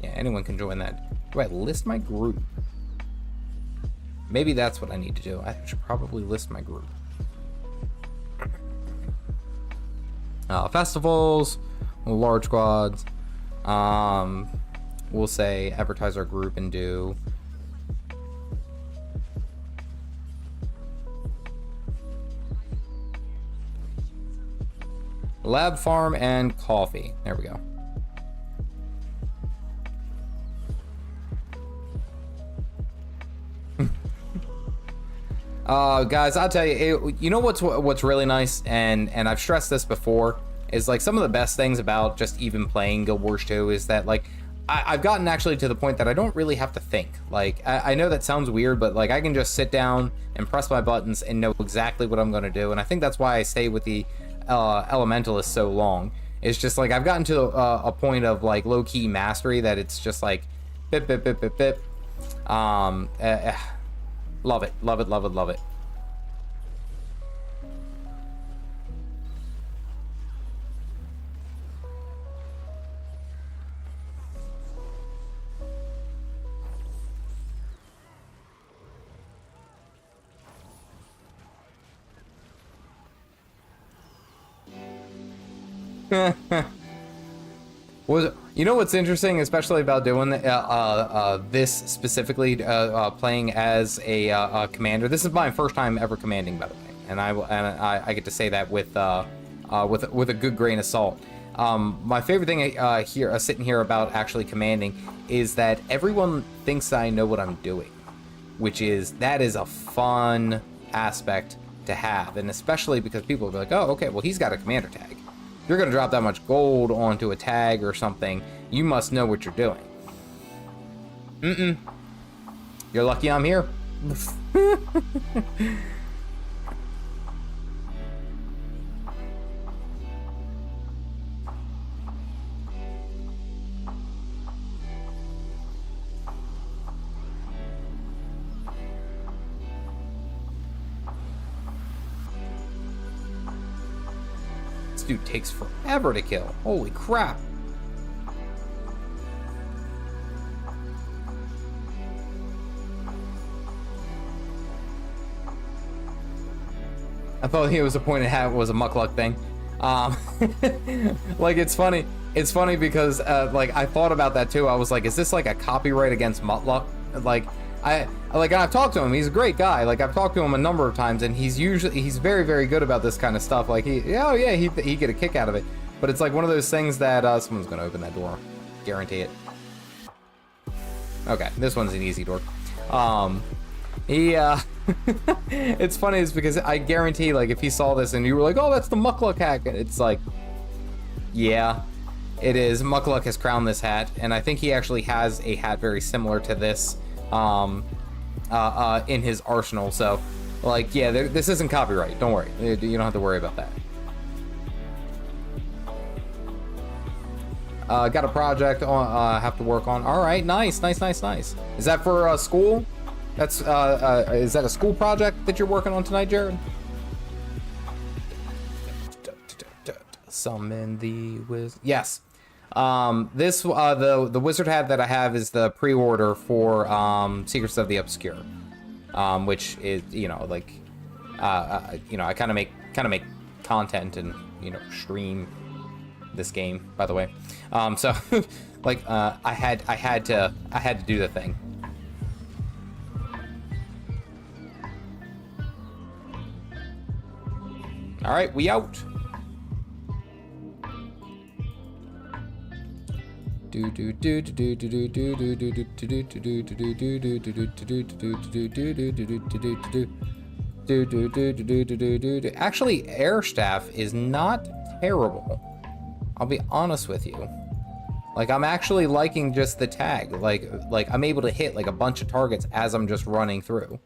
Yeah, anyone can join that. Do I list my group? Maybe that's what I need to do. I should probably list my group. Festivals, large squads. We'll say advertise our group and do lab farm and coffee. There we go. Guys, I'll tell you, you know what's really nice, and I've stressed this before, is like some of the best things about just even playing Guild Wars 2 is that like I've gotten actually to the point that I don't really have to think. Like I know that sounds weird, but like I can just sit down and press my buttons and know exactly what I'm gonna do, and I think that's why I stay with the Elementalist so long. It's just like I've gotten to a point of like low-key mastery that it's just like bip bip bip bip bip. Love it, love it, love it, love it. You know what's interesting, especially about doing this specifically, playing as a commander. This is my first time ever commanding, by the way, and I get to say that with a good grain of salt. My favorite thing here, sitting here about actually commanding, is that everyone thinks that I know what I'm doing, that is a fun aspect to have, and especially because people will be like, oh, okay, well he's got a commander tag. You're gonna drop that much gold onto a tag or something, you must know what you're doing. You're lucky I'm here. Dude takes forever to kill. Holy crap. I thought it was a pointed hat was a muckluck thing. Like it's funny because like I thought about that too. I was like, is this like a copyright against muckluck? Like I've talked to him. He's a great guy. Like I've talked to him a number of times, and he's very, very good about this kind of stuff. Like he get a kick out of it. But it's like one of those things that someone's gonna open that door, guarantee it. Okay, this one's an easy door. It's funny is because I guarantee, like if he saw this and you were like, oh, that's the muckluck hat, it's like, yeah, it is. Muckluck has crowned this hat, and I think he actually has a hat very similar to this. In his arsenal, so like yeah, this isn't copyright, don't worry, you don't have to worry about that. Got a project on, have to work on. All right, nice. Is that for school? That's is that a school project that you're working on tonight, Jared? Summon the wizard. Yes. This the wizard hat that I have is the pre-order for Secrets of the Obscure, which is, you know, like you know, I kind of make content and, you know, stream this game, by the way. So like I had to do the thing. All right, we out. Actually, air staff is not terrible. I'll be honest with you. Like, I'm actually liking just the tag. Like I'm able to hit like a bunch of targets as I'm just running through.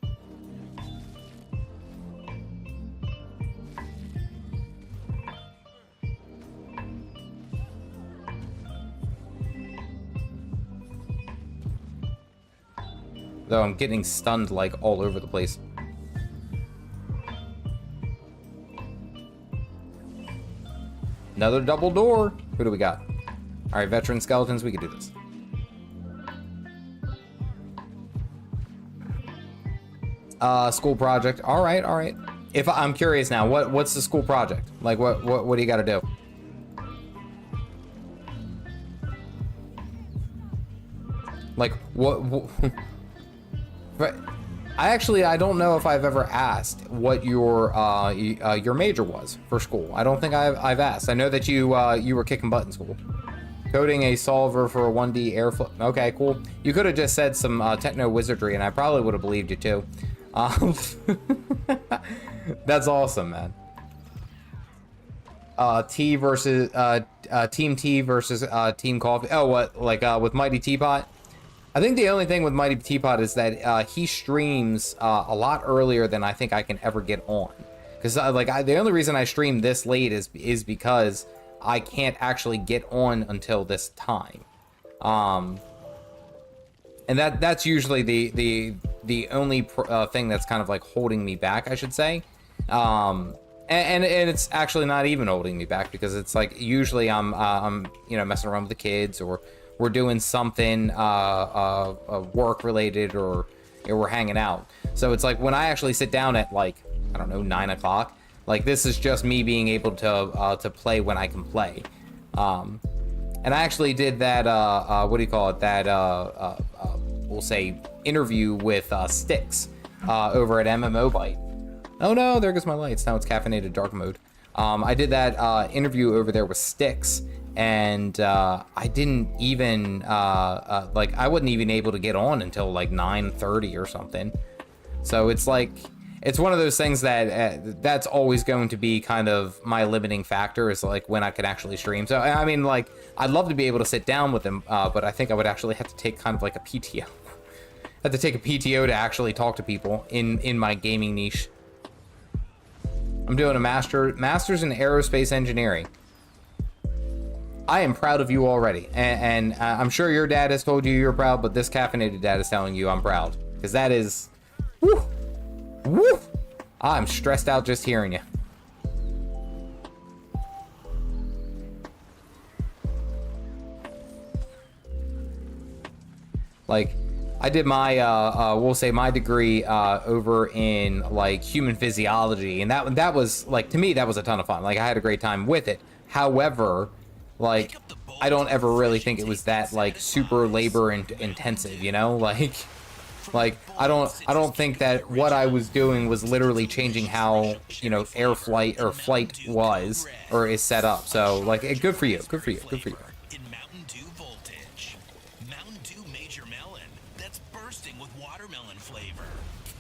Though I'm getting stunned like all over the place. Another double door. Who do we got? All right, veteran skeletons, we can do this. School project. All right. If I'm curious now, what's the school project? Like, what do you got to do? Like, what But I don't know if I've ever asked what your major was for school. I don't think I've asked. I know that you were kicking butt in school. Coding a solver for a 1D airflow. Okay, cool. You could have just said some techno wizardry, and I probably would have believed you too. That's awesome, man. T versus Team T versus Team Coffee. Oh, what, like with Mighty Teapot? I think the only thing with Mighty Teapot is that he streams a lot earlier than I think I can ever get on. Because the only reason I stream this late is because I can't actually get on until this time. And that's usually the only thing that's kind of like holding me back, I should say. And it's actually not even holding me back, because it's like usually I'm you know, messing around with the kids, or we're doing something work related, or we're hanging out. So it's like when I actually sit down at, like, I don't know, 9 o'clock, like, this is just me being able to play when I can play. And I actually did that what do you call it, that we'll say interview with Styx over at MMO Byte. Oh no, there goes my lights. Now it's caffeinated dark mode. I did that interview over there with Styx, and I didn't even like, I wasn't even able to get on until like 9:30 or something. So it's like, it's one of those things that that's always going to be kind of my limiting factor, is like when I can actually stream. So I mean, like, I'd love to be able to sit down with them, but I think I would actually have to take kind of like a PTO. Have to take a PTO to actually talk to people in my gaming niche. I'm doing a master's in aerospace engineering. I am proud of you already, and I'm sure your dad has told you you're proud, but this caffeinated dad is telling you I'm proud, because that is, woo, woo. I'm stressed out just hearing you. Like, I did my we'll say my degree over in like human physiology, and that was like, to me, that was a ton of fun. Like, I had a great time with it. However, like, I don't ever really think it was that like super labor intensive, you know? Like I don't think that what I was doing was literally changing how, you know, air flight or flight was or is set up. So like, good for you. Good for you. Good for you. In Mountain Dew voltage. Mountain Dew Major Melon that's bursting with watermelon flavor.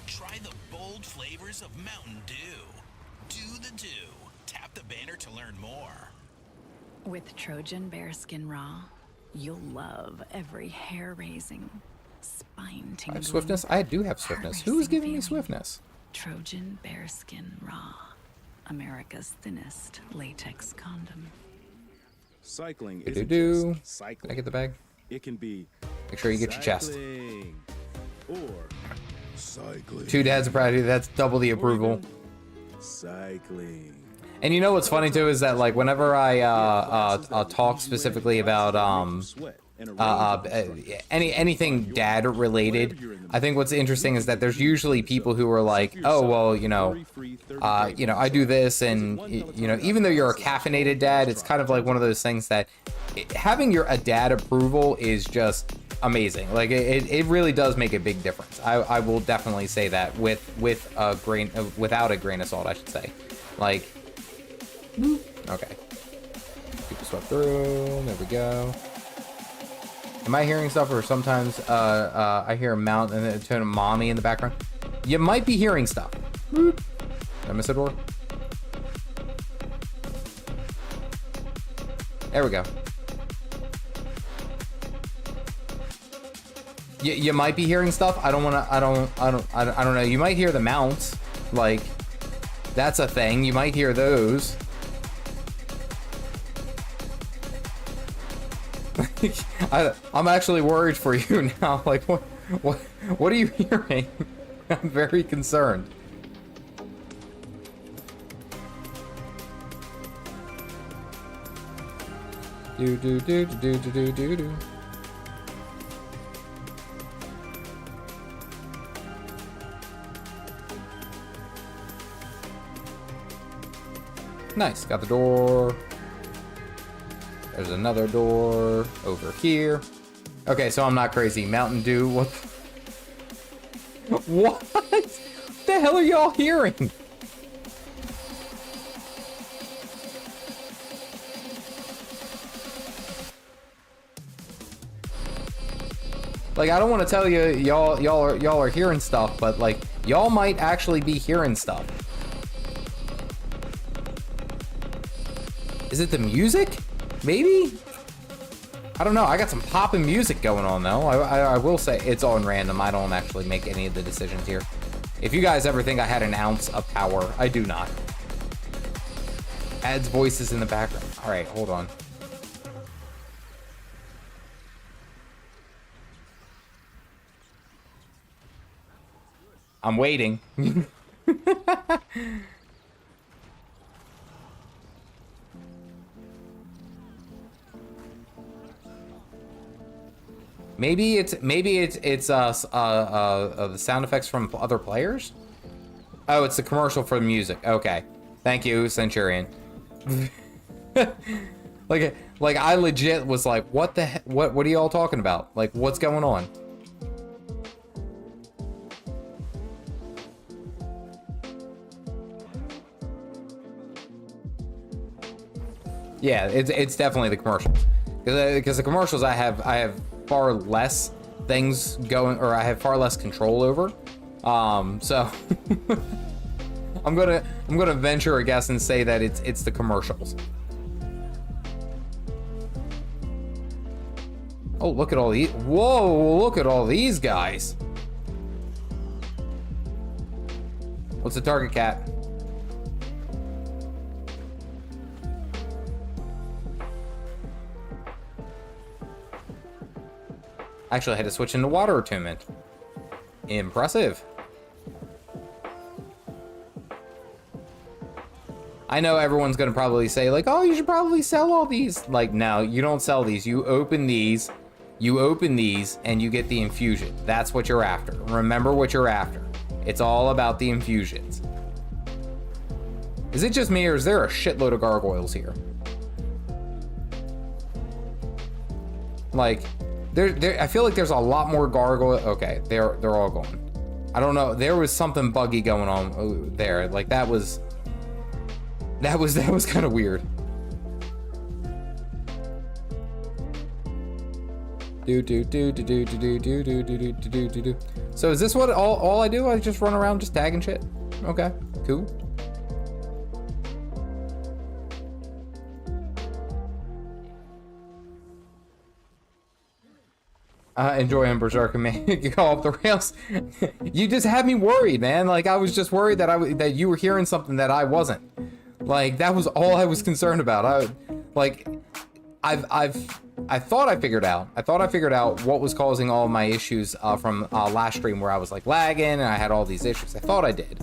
Try the bold flavors of Mountain Dew. Do the dew. Tap the banner to learn more. With Trojan Bearskin Raw, you'll love every hair-raising, spine-tingling. I have swiftness? I do have swiftness. Who is giving me swiftness? Trojan Bearskin Raw, America's thinnest latex condom. Cycling Do isn't do. just cycling. Can I get the bag? It can be Make sure you get your chest. cycling or cycling. 2 dads are proud of you. That's double the approval. Cycling. And you know what's funny too is that like whenever I talk specifically about anything dad related, I think what's interesting is that there's usually people who are like, oh well, you know, I do this, and you know, even though you're a caffeinated dad, it's kind of like one of those things that having a dad approval is just amazing. Like it really does make a big difference. I will definitely say that with a grain without a grain of salt, I should say. Like, okay, people swept through. There we go. Am I hearing stuff, or sometimes I hear a mount and a tone of mommy in the background? You might be hearing stuff. Did I miss a door? There we go. You might be hearing stuff. I don't know. You might hear the mounts. Like, that's a thing. You might hear those. I'm actually worried for you now. Like, what are you hearing? I'm very concerned. Do do do do do do do do. Nice, got the door. There's another door over here. Okay, so I'm not crazy. Mountain Dew, what? What the hell are y'all hearing? Like, I don't want to tell you y'all are hearing stuff, but like y'all might actually be hearing stuff. Is it the music? Maybe? I don't know. I got some poppin' music going on though. I will say it's on random. I don't actually make any of the decisions here. If you guys ever think I had an ounce of power, I do not. Adds voices in the background. All right, hold on. I'm waiting. Maybe it's the sound effects from other players. Oh, it's the commercial for the music. Okay, thank you, Centurion. like I legit was like, what the heck? What are y'all talking about? Like, what's going on? Yeah, it's definitely the commercials, because the commercials I have far less things going, or I have far less control over. So I'm gonna venture a guess and say that it's the commercials. Oh, look at all these! Whoa, look at all these guys! What's the target, cat? Actually, I had to switch into water attunement. Impressive. I know everyone's gonna probably say like, oh, you should probably sell all these. Like, no, you don't sell these. You open these, and you get the infusion. That's what you're after. Remember what you're after. It's all about the infusions. Is it just me, or is there a shitload of gargoyles here? Like, I feel like there's a lot more gargoyle. Okay, they're all gone. I don't know. There was something buggy going on there. Like, that was kind of weird. Do. So is this what all I do? I just run around just tagging shit? Okay, cool. Enjoy him, Berserker, man. You go off the rails. You just had me worried, man. Like, I was just worried that you were hearing something that I wasn't. Like, that was all I was concerned about. I thought I figured out. I thought I figured out what was causing all of my issues from last stream where I was like lagging and I had all these issues. I thought I did.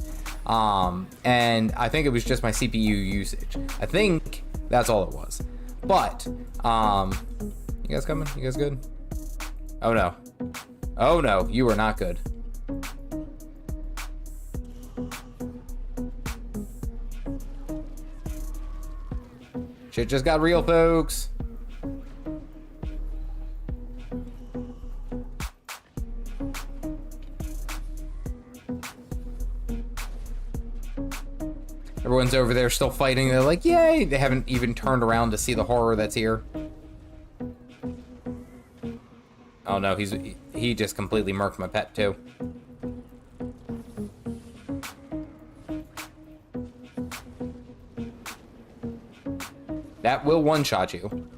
And I think it was just my CPU usage. I think that's all it was. But, you guys coming? You guys good? Oh no. Oh no, you are not good. Shit just got real, folks. Everyone's over there still fighting. They're like, yay! They haven't even turned around to see the horror that's here. Oh no, he just completely murked my pet too. That will one-shot you.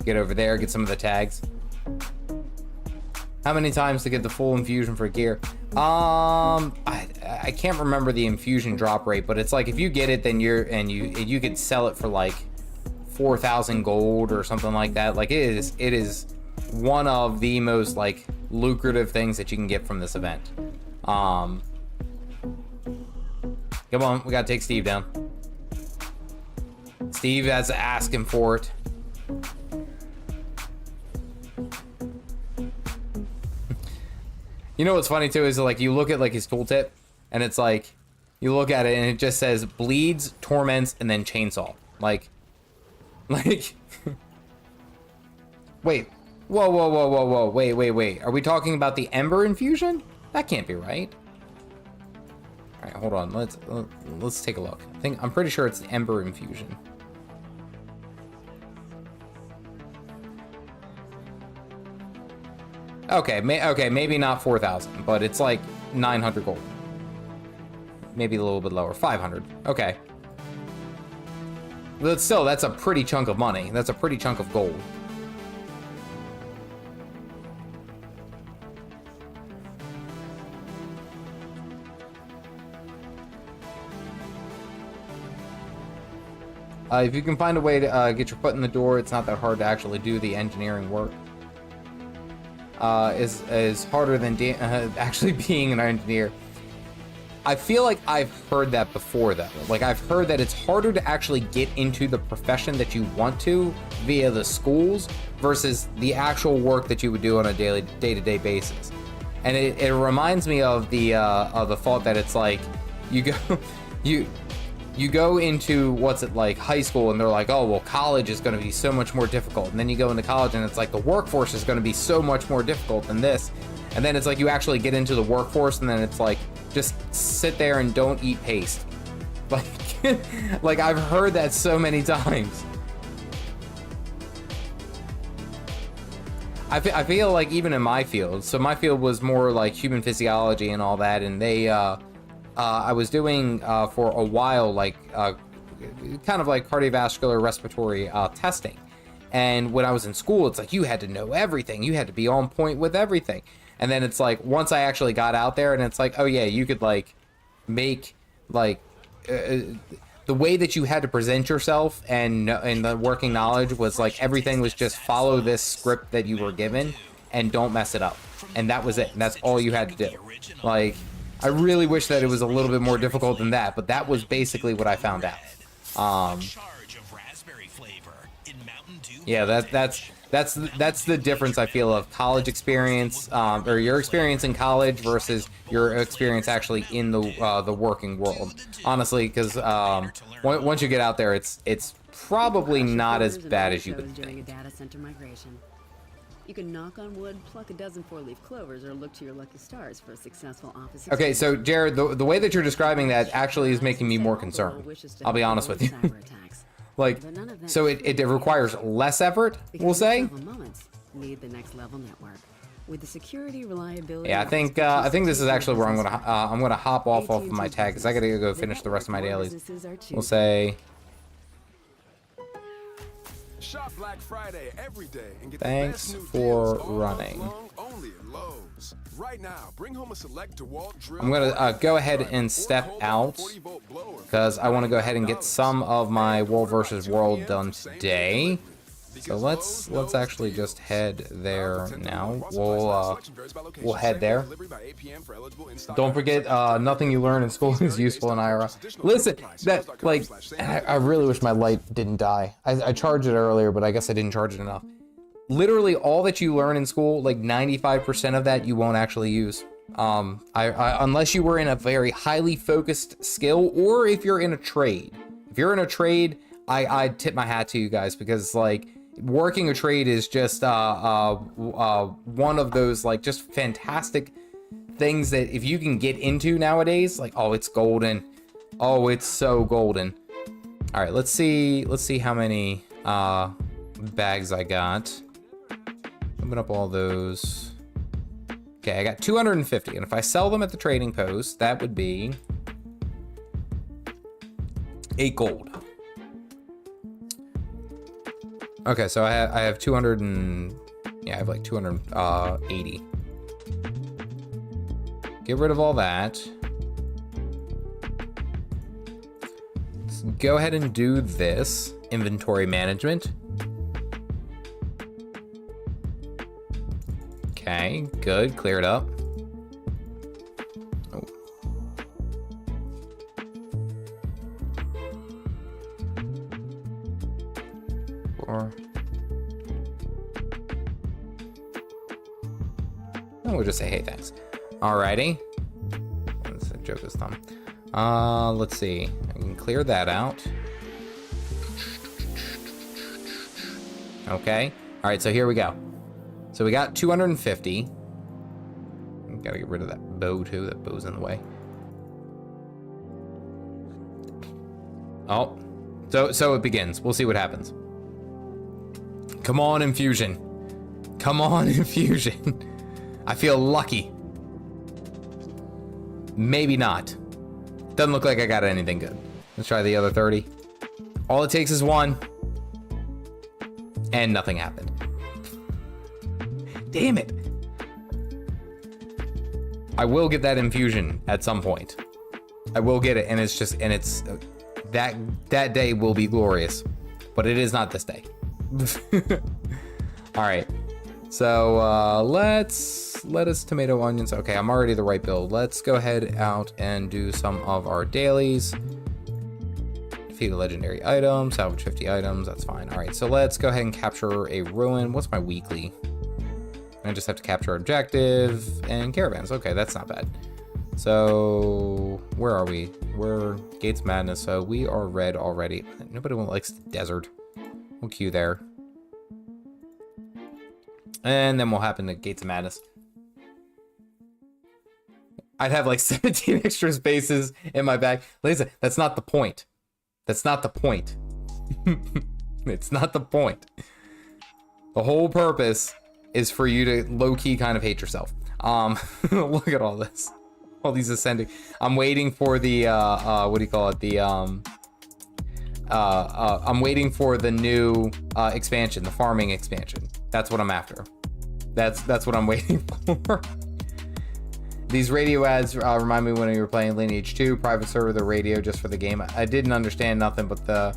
Get over there, get some of the tags. How many times to get the full infusion for gear? I can't remember the infusion drop rate, but it's like if you get it, then you could sell it for like 4,000 gold or something like that. Like it is one of the most like lucrative things that you can get from this event. Come on, we gotta take Steve down. Steve has asking for it. You know what's funny too is like you look at like his tooltip and it's like you look at it and it just says bleeds, torments, and then chainsaw. Like wait. Whoa. Wait. Are we talking about the Ember infusion? That can't be right. All right, hold on. Let's take a look. I'm pretty sure it's the Ember infusion. Okay, maybe not 4,000, but it's like 900 gold. Maybe a little bit lower, 500. Okay. But still, that's a pretty chunk of money. That's a pretty chunk of gold. If you can find a way to get your foot in the door, it's not that hard to actually do the engineering work. Is harder than actually being an engineer. I feel like I've heard that before, though. Like, I've heard that it's harder to actually get into the profession that you want to via the schools versus the actual work that you would do on a daily, day-to-day basis. And it reminds me of the thought that it's like you go into what's it like high school and they're like, oh well, college is going to be so much more difficult, and then you go into college and it's like the workforce is going to be so much more difficult than this, and then it's like you actually get into the workforce and then it's like just sit there and don't eat paste. Like I've heard that so many times. I feel like even in my field, so my field was more like human physiology and all that, and they I was doing for a while like kind of like cardiovascular respiratory testing. And when I was in school, it's like you had to know everything. You had to be on point with everything. And then it's like once I actually got out there and it's like, oh yeah, you could like make like the way that you had to present yourself and the working knowledge was like everything was just follow this script that you were given and don't mess it up. And that was it. And that's all you had to do. Like, I really wish that it was a little bit more difficult than that, but that was basically what I found out. Yeah, that's the difference I feel of college experience, or your experience in college versus your experience actually in the working world. Honestly, because once you get out there, it's probably not as bad as you would think. You can knock on wood, pluck a dozen four-leaf clovers, or look to your lucky stars for a successful office. Okay, so Jared, the way that you're describing that actually is making me more concerned. I'll be honest with you. Like, so it requires less effort, we'll say. Need the next level network with the security, reliability. Yeah, I think this is actually where I'm gonna hop off of my tag because I gotta go finish the rest of my dailies. We'll say. Shop Black Friday every day and get Thanks the best new for deals all running. month long, Only at Lowe's. Right now, bring home a select DeWalt drill. I'm gonna go ahead and step out because I want to go ahead and get some of my World versus World done today. So let's actually just head there now. We'll head there. Don't forget, nothing you learn in school is useful in IRL. Listen, that like, I really wish my light didn't die. I charged it earlier, but I guess I didn't charge it enough. Literally, all that you learn in school, like 95% of that, you won't actually use. Unless you were in a very highly focused skill, or if you're in a trade. If you're in a trade, I'd tip my hat to you guys, because like, working a trade is just one of those like just fantastic things that if you can get into nowadays, like, oh, it's golden. Oh, it's so golden. All right, let's see how many bags I got. Open up all those. Okay, I got 250, and if I sell them at the trading post, that would be 8 gold. Okay, so I have 200 and yeah, I have like 280. Get rid of all that. Let's go ahead and do this inventory management. Okay, good, clear it up. Oh. And we'll just say, hey, thanks. Alrighty. That's a joke this time. Let's see. I can clear that out. Okay. Alright, so here we go. So we got 250. Gotta get rid of that bow too. That bow's in the way. Oh. So it begins. We'll see what happens. Come on, infusion. Come on, infusion. I feel lucky. Maybe not. Doesn't look like I got anything good. Let's try the other 30. All it takes is one. And nothing happened. Damn it. I will get that infusion at some point. I will get it, and it's just, and it's, that day will be glorious. But it is not this day. Alright. So, lettuce, tomato, onions. Okay, I'm already the right build. Let's go ahead out and do some of our dailies. Defeat a legendary item, salvage 50 items, that's fine. Alright, so let's go ahead and capture a ruin. What's my weekly? I just have to capture objective and caravans. Okay, that's not bad. So, where are we? We're Gates Madness, so we are red already. Nobody likes the desert. We'll queue there. And then we'll happen to Gates of Madness. I'd have like 17 extra spaces in my bag. Listen, that's not the point. That's not the point. It's not the point. The whole purpose is for you to low-key kind of hate yourself. Look at all this. All these ascending. I'm waiting for the, what do you call it? The, I'm waiting for the new expansion, the farming expansion. That's what I'm after. That's what I'm waiting for. These radio ads remind me when we were playing Lineage 2, private server, the radio just for the game. I didn't understand nothing but the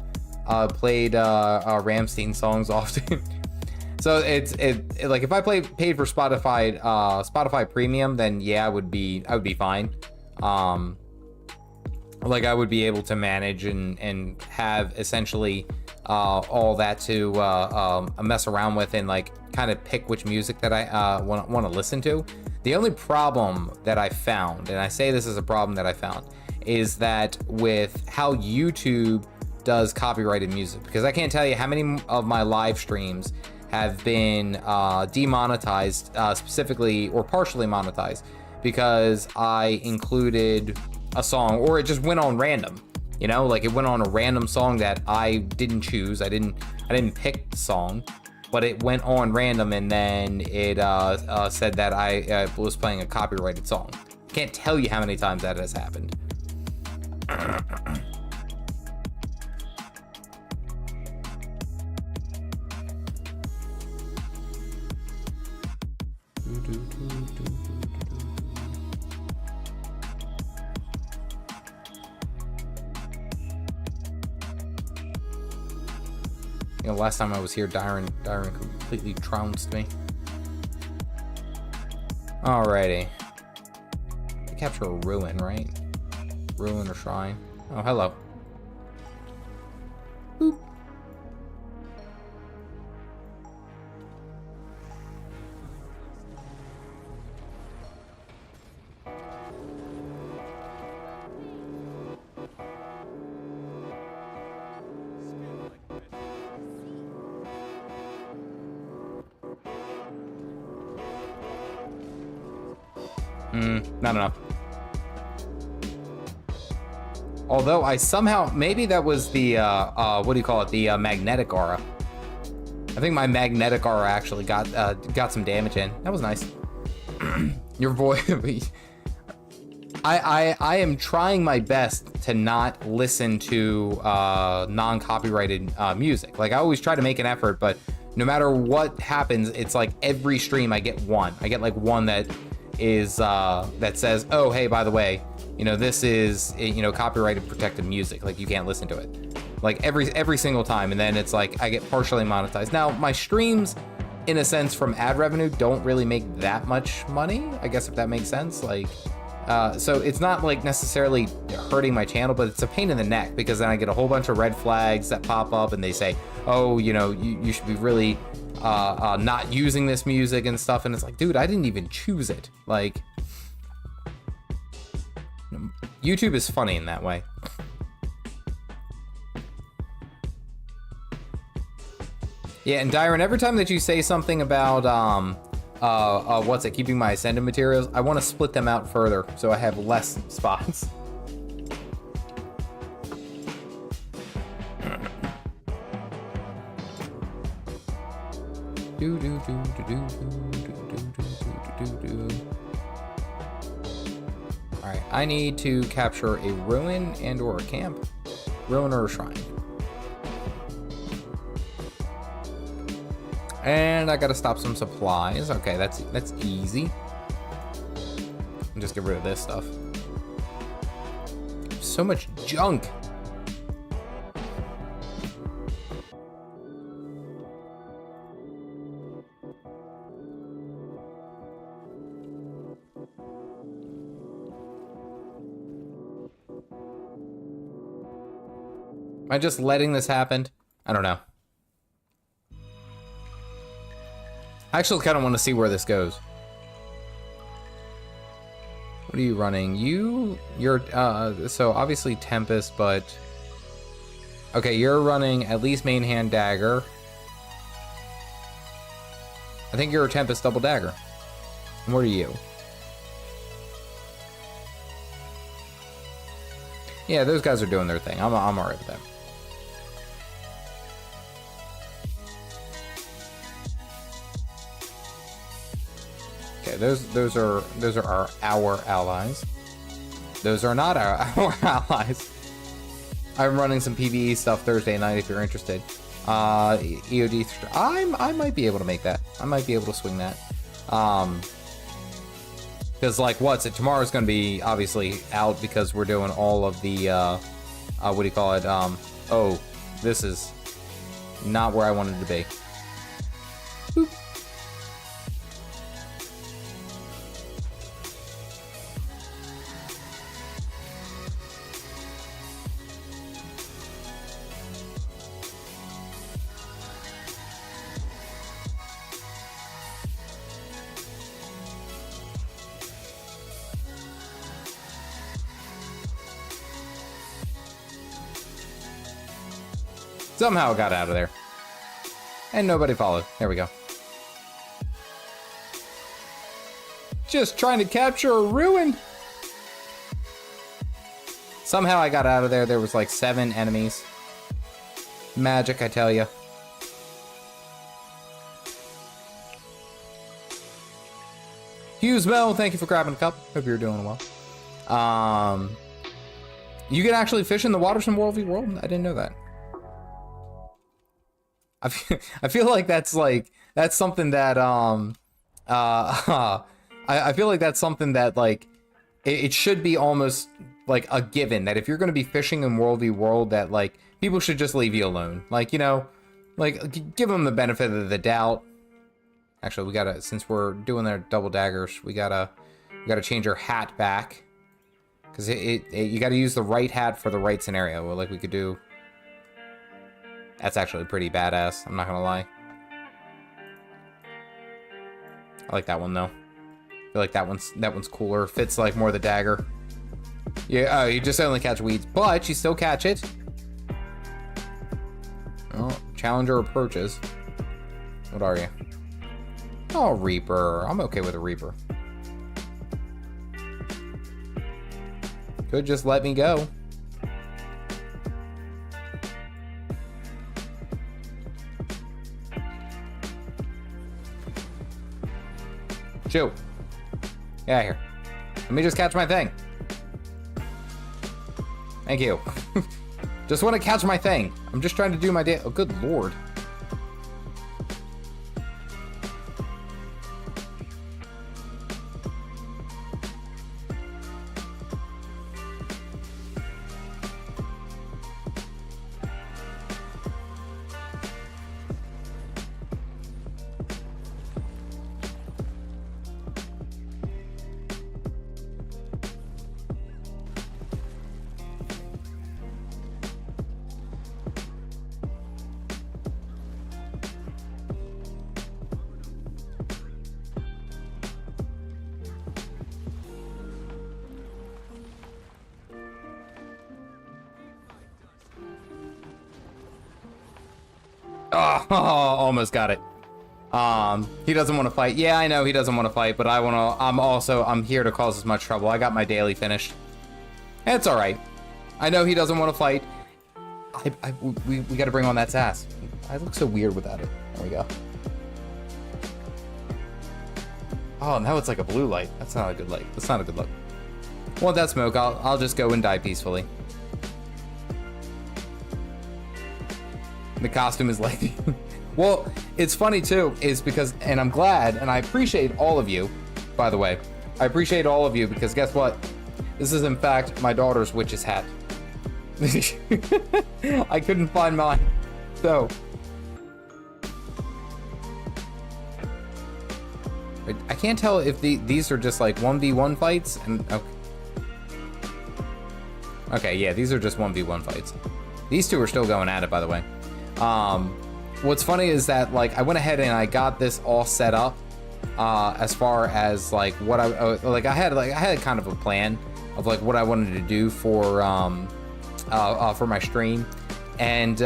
played Rammstein songs often. So it's like if I paid for Spotify Premium, then yeah, I would be fine. Like I would be able to manage and have essentially all that to mess around with and like kind of pick which music that I want to listen to. The only problem that I found, and I say this is a problem that I found, is that with how YouTube does copyrighted music, because I can't tell you how many of my live streams have been demonetized, specifically or partially monetized, because I included a song, or it just went on random. You know, like it went on a random song that I didn't choose. I didn't pick the song, but it went on random, and then it said that I was playing a copyrighted song. Can't tell you how many times that has happened. You know, last time I was here, Dyron completely trounced me. Alrighty. Capture a ruin, right? Ruin or shrine. Oh, hello. Boop. Not enough. Although I somehow, maybe that was the, what do you call it? The magnetic aura. I think my magnetic aura actually got some damage in. That was nice. Your voice. I am trying my best to not listen to non-copyrighted music. Like, I always try to make an effort, but no matter what happens, it's like every stream I get one. I get like one that is that says, oh, hey, by the way, you know, this is, you know, copyrighted protected music, like you can't listen to it, like every single time. And then it's like I get partially monetized. Now my streams, in a sense, from ad revenue don't really make that much money, I guess, if that makes sense. Like so it's not like necessarily hurting my channel, but it's a pain in the neck, because then I get a whole bunch of red flags that pop up and they say, oh, you know, you should be really not using this music and stuff. And it's like, dude, I didn't even choose it. Like, YouTube is funny in that way. Yeah, and Dyron, every time that you say something about what's it, keeping my ascendant materials, I want to split them out further so I have less spots. Alright, I need to capture a ruin and or a camp. Ruin or a shrine. And I gotta stop some supplies. Okay, that's easy. And just get rid of this stuff. So much junk. Am I just letting this happen? I don't know. I actually kind of want to see where this goes. What are you running? You're, so obviously Tempest, but... Okay, you're running at least main hand dagger. I think you're a Tempest double dagger. And what are you? Yeah, those guys are doing their thing. I'm alright with that. Okay, those are our allies. Those are not our allies. I'm running some PvE stuff Thursday night if you're interested. EOD, I might be able to make that. I might be able to swing that. Because like, what's it? Tomorrow's going to be obviously out because we're doing all of the what do you call it? Oh, this is not where I wanted to be. Boop. Somehow it got out of there. And nobody followed. There we go. Just trying to capture a ruin. Somehow I got out of there. There was like 7 enemies. Magic, I tell you. Hughes Bell, thank you for grabbing a cup. Hope you're doing well. You can actually fish in the waters in World v World? I didn't know that. I feel like that's something that I feel like that's something that, like, it should be almost like a given that if you're going to be fishing in World v World, that, like, people should just leave you alone. Like, you know, like, give them the benefit of the doubt. Actually, we gotta, since we're doing their double daggers, we gotta change our hat back. Because you gotta use the right hat for the right scenario. Well, like we could do. That's actually pretty badass, I'm not gonna lie. I like that one though. I feel like that one's cooler. Fits like more the dagger. Yeah, you just only catch weeds, but you still catch it. Oh, challenger approaches. What are you? Oh, Reaper. I'm okay with a Reaper. Could just let me go. Shoot. Get out of here. Let me just catch my thing. Thank you. Just want to catch my thing. I'm just trying to do my day. Oh, good lord. Oh, almost got it. He doesn't want to fight. Yeah, I know he doesn't want to fight, but I'm here to cause as much trouble. I got my daily finished. It's all right. I know he doesn't want to fight. We got to bring on that sass. I look so weird without it. There we go. Oh, now it's like a blue light. That's not a good light. That's not a good look. Want that smoke? I'll just go and die peacefully. The costume is like, well, it's funny too, is because, and I'm glad, and I appreciate all of you, by the way. I appreciate all of you because guess what? This is in fact my daughter's witch's hat. I couldn't find mine, so. I can't tell if these are just like 1v1 fights, and okay. Okay, yeah, these are just 1v1 fights. These two are still going at it, by the way. What's funny is that, like, I went ahead and I got this all set up, as far as like what I had kind of a plan of like what I wanted to do for my stream, and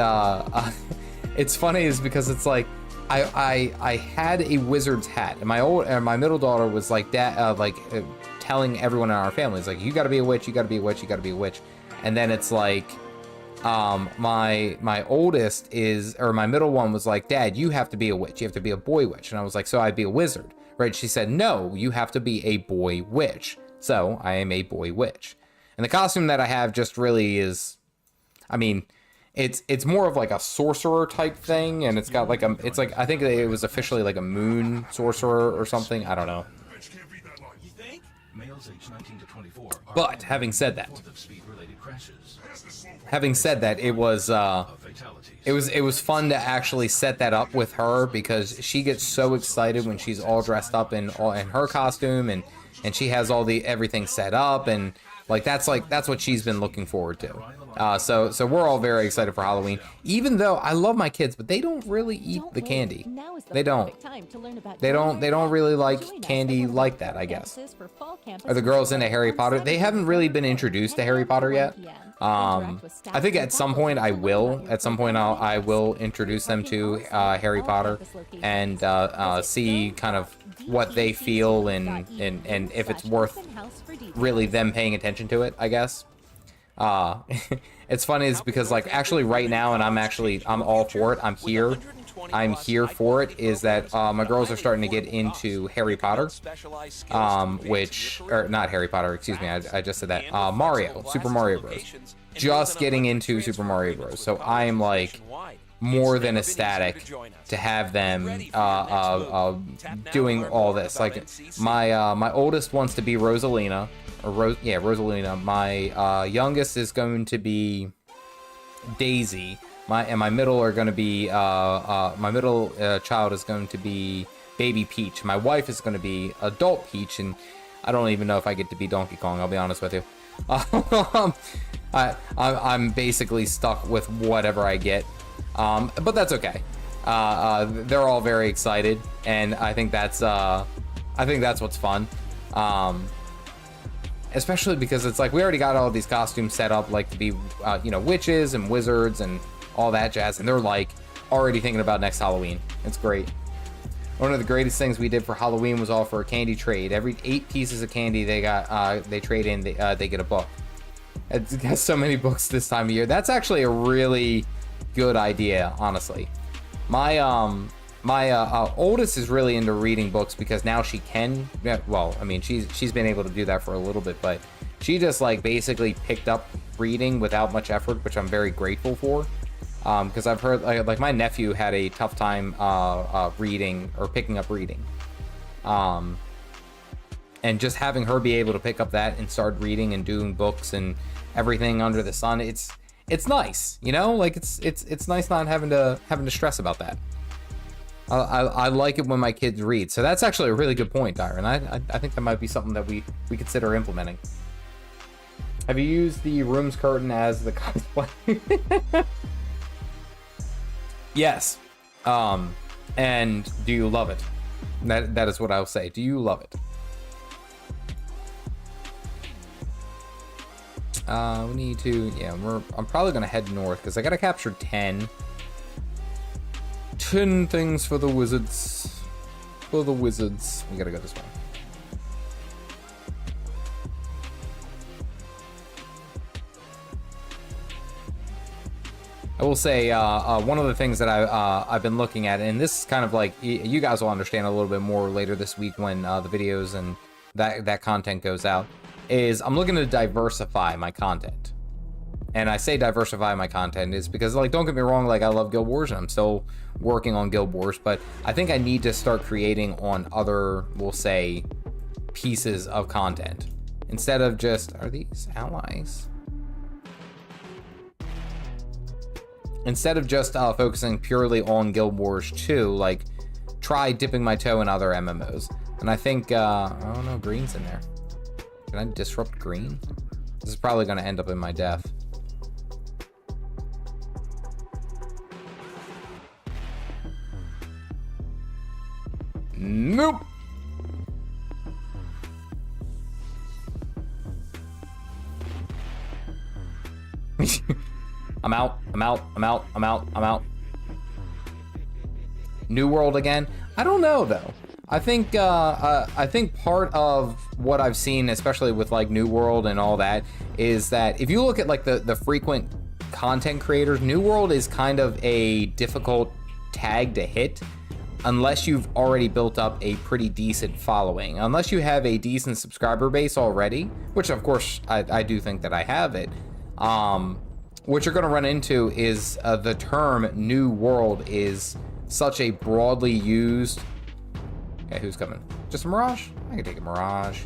it's funny is because it's like I had a wizard's hat, and my middle daughter was like telling everyone in our family, it's like, you gotta be a witch, you gotta be a witch, you gotta be a witch, and then it's like. My oldest my middle one was like, Dad, you have to be a witch. You have to be a boy witch. And I was like, so I'd be a wizard, right? She said, no, you have to be a boy witch. So I am a boy witch. And the costume that I have just really is, I mean, it's more of like a sorcerer type thing. And it's got like I think it was officially like a moon sorcerer or something. I don't know. But having said that, it was fun to actually set that up with her because she gets so excited when she's all dressed up in her costume and she has everything set up, and that's what she's been looking forward to. So we're all very excited for Halloween. Even though I love my kids, but they don't really eat the candy. They don't really like candy like that, I guess. Are the girls into Harry Potter? They haven't really been introduced to Harry Potter yet. I think at some point I will. At some point I will introduce them to Harry Potter and see kind of what they feel and if it's worth really them paying attention to it, I guess. It's funny is because like actually right now, and I'm all for it. I'm here for it, is that my girls are starting to get into Harry Potter, or not Harry Potter, excuse me, I just said that, Super Mario Bros. Just getting into Super Mario Bros. So I am like more than ecstatic to have them doing all this. Like my oldest wants to be Rosalina, or Rosalina. My youngest is going to be Daisy. My middle are going to be my middle child is going to be Baby Peach. My wife is going to be Adult Peach, and I don't even know if I get to be Donkey Kong. I'll be honest with you. I'm basically stuck with whatever I get, but that's okay. They're all very excited, and I think that's what's fun. Especially because it's like we already got all these costumes set up, like to be witches and wizards and all that jazz, and they're like already thinking about next Halloween. It's great. One of the greatest things we did for Halloween was offer a candy trade. Every 8 pieces of candy they got, they trade in, they get a book. It's got so many books this time of year. That's actually a really good idea, honestly. My oldest is really into reading books because now she can. Well, I mean, she's been able to do that for a little bit, but she just like basically picked up reading without much effort, which I'm very grateful for. Because I've heard like my nephew had a tough time reading or picking up reading, and just having her be able to pick up that and start reading and doing books and everything under the sun, it's nice, like it's nice not having to stress about that. I like it when my kids read, so that's actually a really good point, Dyron. I think that might be something that we consider implementing. Have you used the room's curtain as the cosplay? Yes. And do you love it? That is what I'll say. Do you love it? We need to, I'm probably gonna head north because I gotta capture 10 things for the wizards. We gotta go this way. I will say one of the things that I've been looking at, and this is kind of like, you guys will understand a little bit more later this week when the videos and that content goes out, is I'm looking to diversify my content. And I say diversify my content is because, like, don't get me wrong, like, I love Guild Wars and I'm still working on Guild Wars, but I think I need to start creating on other, we'll say, pieces of content. Instead of just, are these allies? Instead of just focusing purely on Guild Wars 2, like, try dipping my toe in other MMOs. And I think, I don't know, green's in there. Can I disrupt green? This is probably going to end up in my death. Nope. I'm out. New World again? I don't know though. I think part of what I've seen, especially with like New World and all that, is that if you look at like the frequent content creators, New World is kind of a difficult tag to hit unless you've already built up a pretty decent following. Unless you have a decent subscriber base already, which of course I do think that I have it. What you're going to run into is the term New World is such a broadly used... Okay, who's coming? Just a Mirage? I can take a Mirage.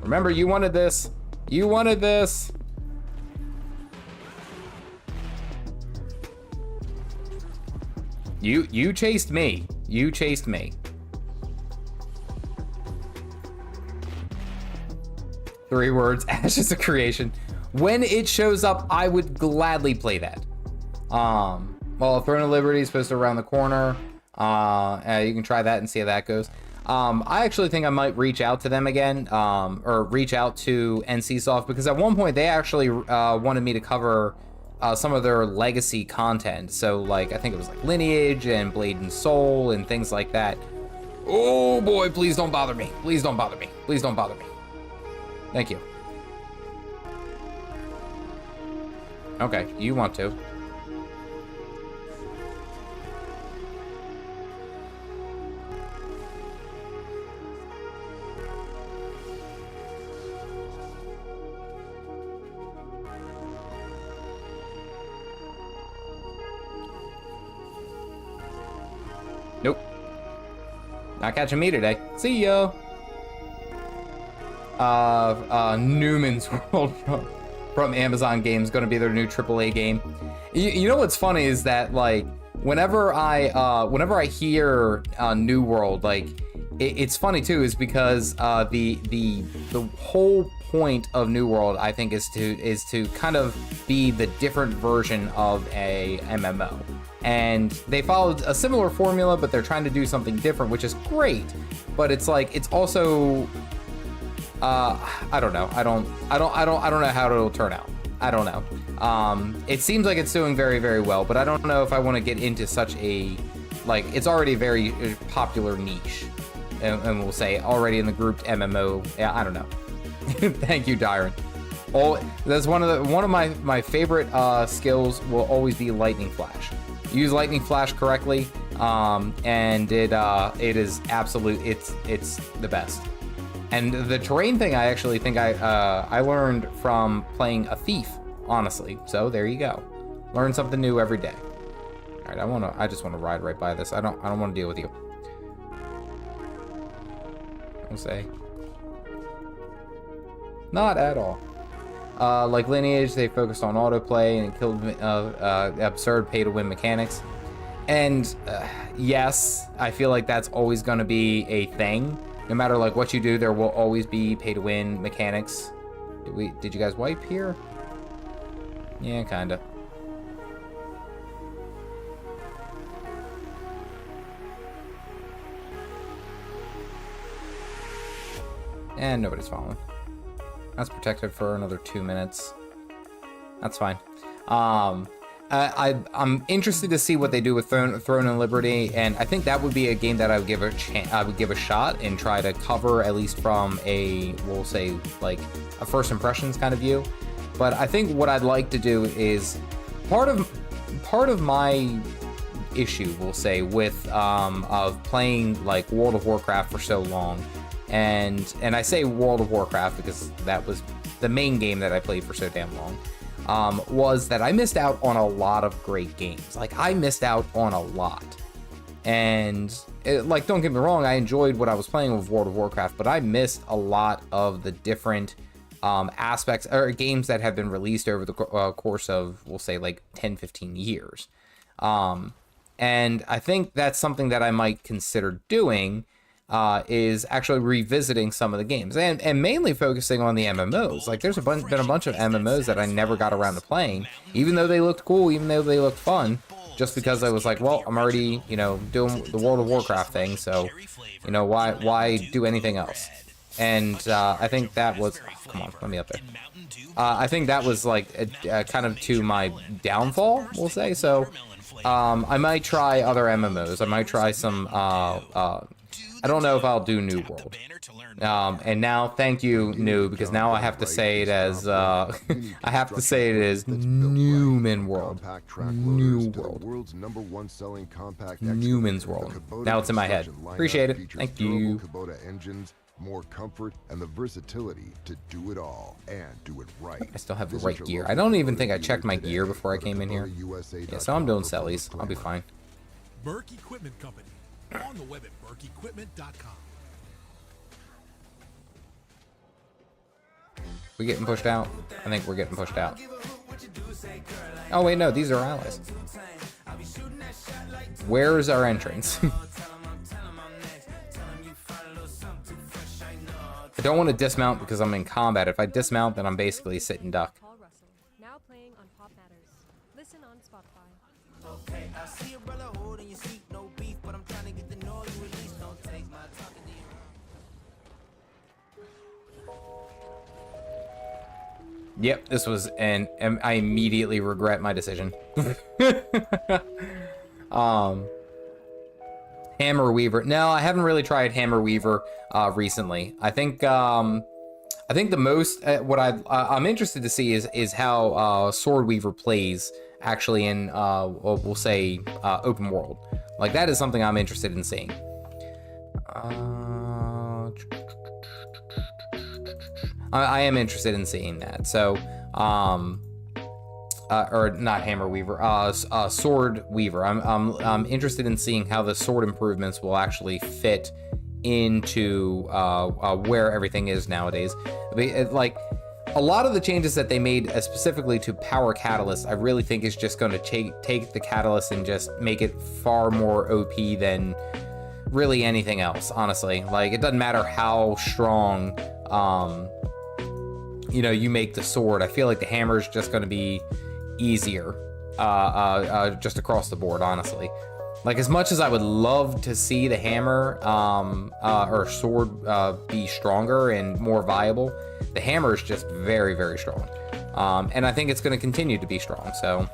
Remember, you wanted this. You wanted this. You chased me. You chased me. 3 words, Ashes of Creation. When it shows up, I would gladly play that. Well, Throne of Liberty is supposed to around the corner. You can try that and see how that goes. I actually think I might reach out to them again, or reach out to NCSoft, because at one point they actually wanted me to cover some of their legacy content. So like, I think it was like Lineage and Blade and Soul and things like that. Oh boy, please don't bother me. Please don't bother me. Please don't bother me. Thank you. Okay, you want to. Nope. Not catching me today. See ya. Newman's World from Amazon Games, going to be their new AAA game. You know what's funny is that, like, whenever I hear New World, like, it's funny too, is because the whole point of New World, I think, is to kind of be the different version of a MMO. And they followed a similar formula, but they're trying to do something different, which is great. But it's like, it's also, I don't know. I don't know how it'll turn out. I don't know. It seems like it's doing very, very well, but I don't know if I want to get into such a, like, it's already a very popular niche, and we'll say already in the grouped MMO. Yeah, I don't know. Thank you, Dyron. That's one of my favorite skills will always be lightning flash. Use lightning flash correctly, and it is absolute. It's the best. And the terrain thing, I actually think I learned from playing a thief, honestly. So there you go. Learn something new every day. All right, I just want to ride right by this. I don't want to deal with you. I'll say. Not at all. Like Lineage, they focused on autoplay and killed absurd pay-to-win mechanics. And yes, I feel like that's always going to be a thing. No matter like what you do, there will always be pay-to-win mechanics. Did you guys wipe here? Yeah, kinda. And nobody's following. That's protected for another 2 minutes. That's fine. I'm interested to see what they do with Throne and Liberty, and I think that would be a game that I would give a shot and try to cover, at least from a, we'll say, like a first impressions kind of view. But I think what I'd like to do is part of my issue, we'll say, with of playing like World of Warcraft for so long. And I say World of Warcraft because that was the main game that I played for so damn long, was that I missed out on a lot of great games. Like, I missed out on a lot. And, like, don't get me wrong, I enjoyed what I was playing with World of Warcraft, but I missed a lot of the different aspects, or games that have been released over the course of, we'll say, like, 10, 15 years. And I think that's something that I might consider doing, is actually revisiting some of the games, and mainly focusing on the MMOs. Like, there's been a bunch of MMOs that I never got around to playing, even though they looked cool, even though they looked fun, just because I was like, well, I'm already, you know, doing the World of Warcraft thing, so, you know, why do anything else? And I think that was, oh, come on, let me up there. I think that was like a kind of to my downfall, we'll say. So I might try other MMOs. I might try some I don't know if I'll do New World. And now, thank you, New, because now I have to say it as Newman World. New World. Newman's World. Now it's in my head. Appreciate it. Thank you. More comfort and the versatility to do it all and do it right. I still have the right gear. I don't even think I checked my gear before I came in here. Yeah, so I'm doing sellies. I'll be fine. Burke Equipment Company. On the web at burkeequipment.com. We getting pushed out? I think we're getting pushed out. Oh wait, no, these are allies. Where's our entrance? I don't want to dismount because I'm in combat. If I dismount, then I'm basically sitting duck. Now playing on Pop Matters. Listen on Spotify. Okay, I see a brother holding your seat, no beef, but I'm trying to get to know you at least. Don't take my talking to you. Yep, this was and I immediately regret my decision. Hammer Weaver. No, I haven't really tried Hammer Weaver recently. I think the most what I'm interested to see is how Sword Weaver plays actually in we'll say open world. Like, that is something I'm interested in seeing. I am interested in seeing that. So or not hammer weaver, sword weaver. I'm interested in seeing how the sword improvements will actually fit into where everything is nowadays. Like, a lot of the changes that they made specifically to power catalyst, I really think is just going to take the catalyst and just make it far more OP than really anything else, honestly. Like, it doesn't matter how strong, you know, you make the sword. I feel like the hammer is just going to be easier just across the board, honestly. Like, as much as I would love to see the hammer or sword be stronger and more viable, the hammer is just very, very strong. And I think it's going to continue to be strong, so.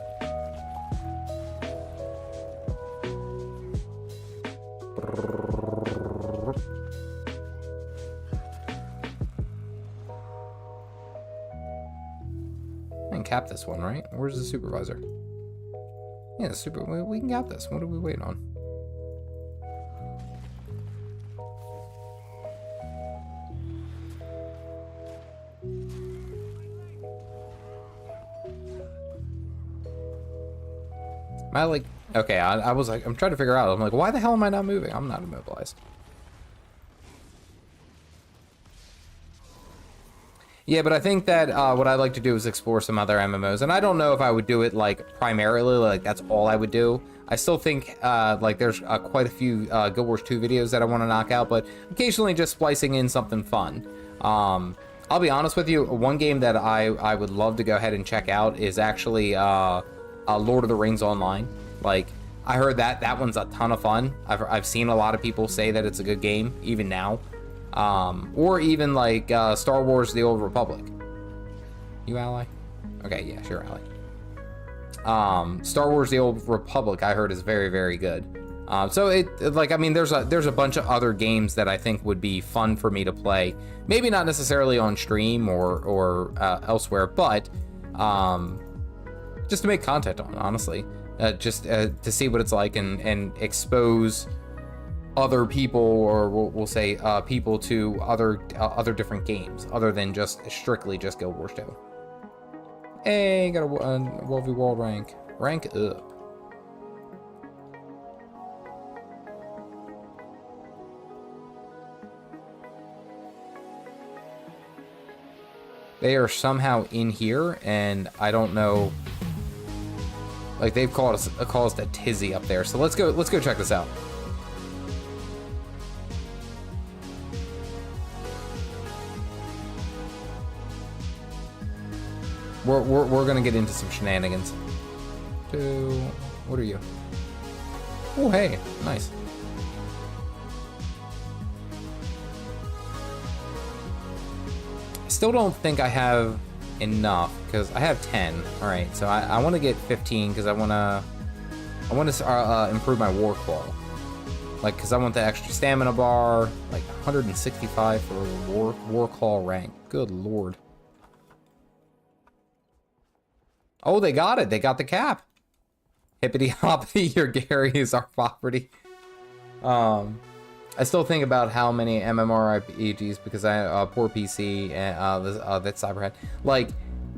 I can cap this one, right? Where's the supervisor? Yeah, we can cap this. What are we waiting on? Am I like, okay, I was like, I'm trying to figure out. I'm like, why the hell am I not moving? I'm not immobilized. Yeah, but I think that what I'd like to do is explore some other MMOs, and I don't know if I would do it like primarily, like that's all I would do. I still think like there's quite a few Gw2 videos that I want to knock out, but occasionally just splicing in something fun. I'll be honest with you, one game that I would love to go ahead and check out is actually Lord of the Rings Online. Like, I heard that one's a ton of fun. I've seen a lot of people say that it's a good game, even now. Or even like Star Wars The Old Republic. You ally? Okay, yeah, sure, ally. Star Wars The Old Republic, I heard, is very, very good. So like, I mean, there's a bunch of other games that I think would be fun for me to play. Maybe not necessarily on stream or elsewhere, but just to make content on, honestly. Just to see what it's like and expose other people, or we'll say people to other different games other than just strictly just Guild Wars 2. Hey, got a 1v world rank up. They are somehow in here, and I don't know. Like, they've caused a tizzy up there. So let's go check this out. We're gonna get into some shenanigans. What are you? Oh, hey, nice. I still don't think I have enough because I have 10. All right, so I want to get 15 because I want to improve my war claw. Like, because I want the extra stamina bar, like 165 for war claw rank. Good lord. Oh, they got it. They got the cap. Hippity hoppity, your Gary is our property. I still think about how many MMORPGs, because I poor PC and that Cyberhead. Like,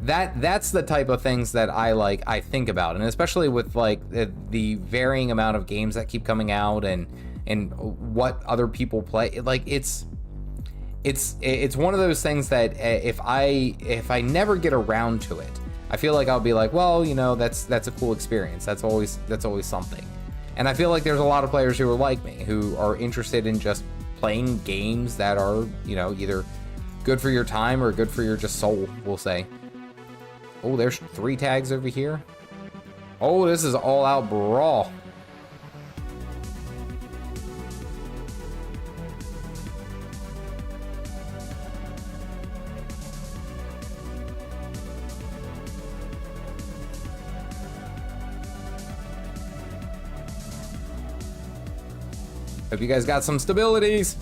that's the type of things that I think about, and especially with like the varying amount of games that keep coming out and what other people play. Like, it's one of those things that if I never get around to it, I feel like I'll be like, well, you know, that's a cool experience. That's always something. And I feel like there's a lot of players who are like me, who are interested in just playing games that are, you know, either good for your time or good for your just soul, we'll say. Oh, there's 3 tags over here. Oh, this is all out brawl. Hope you guys got some stabilities.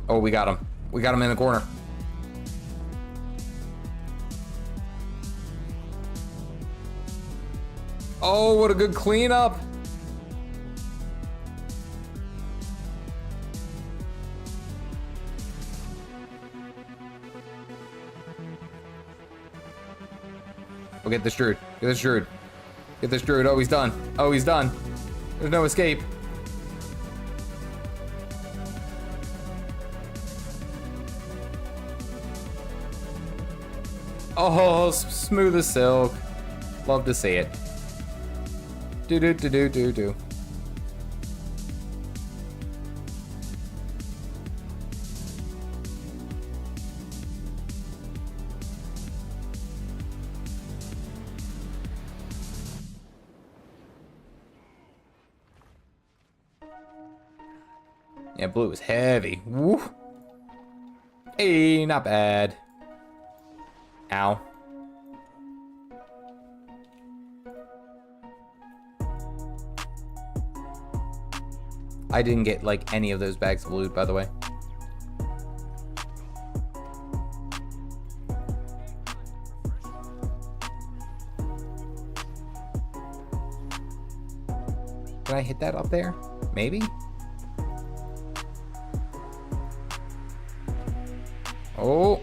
Oh, we got him. We got him in the corner. Oh, what a good cleanup. We'll get this druid. Get this druid. Get this druid. Oh, he's done. Oh, he's done. There's no escape. Oh, smooth as silk. Love to see it. Do do do do do do. Yeah, blue is heavy. Woo. Hey, not bad. Ow. I didn't get like any of those bags of loot, by the way. Can I hit that up there? Maybe? Oh.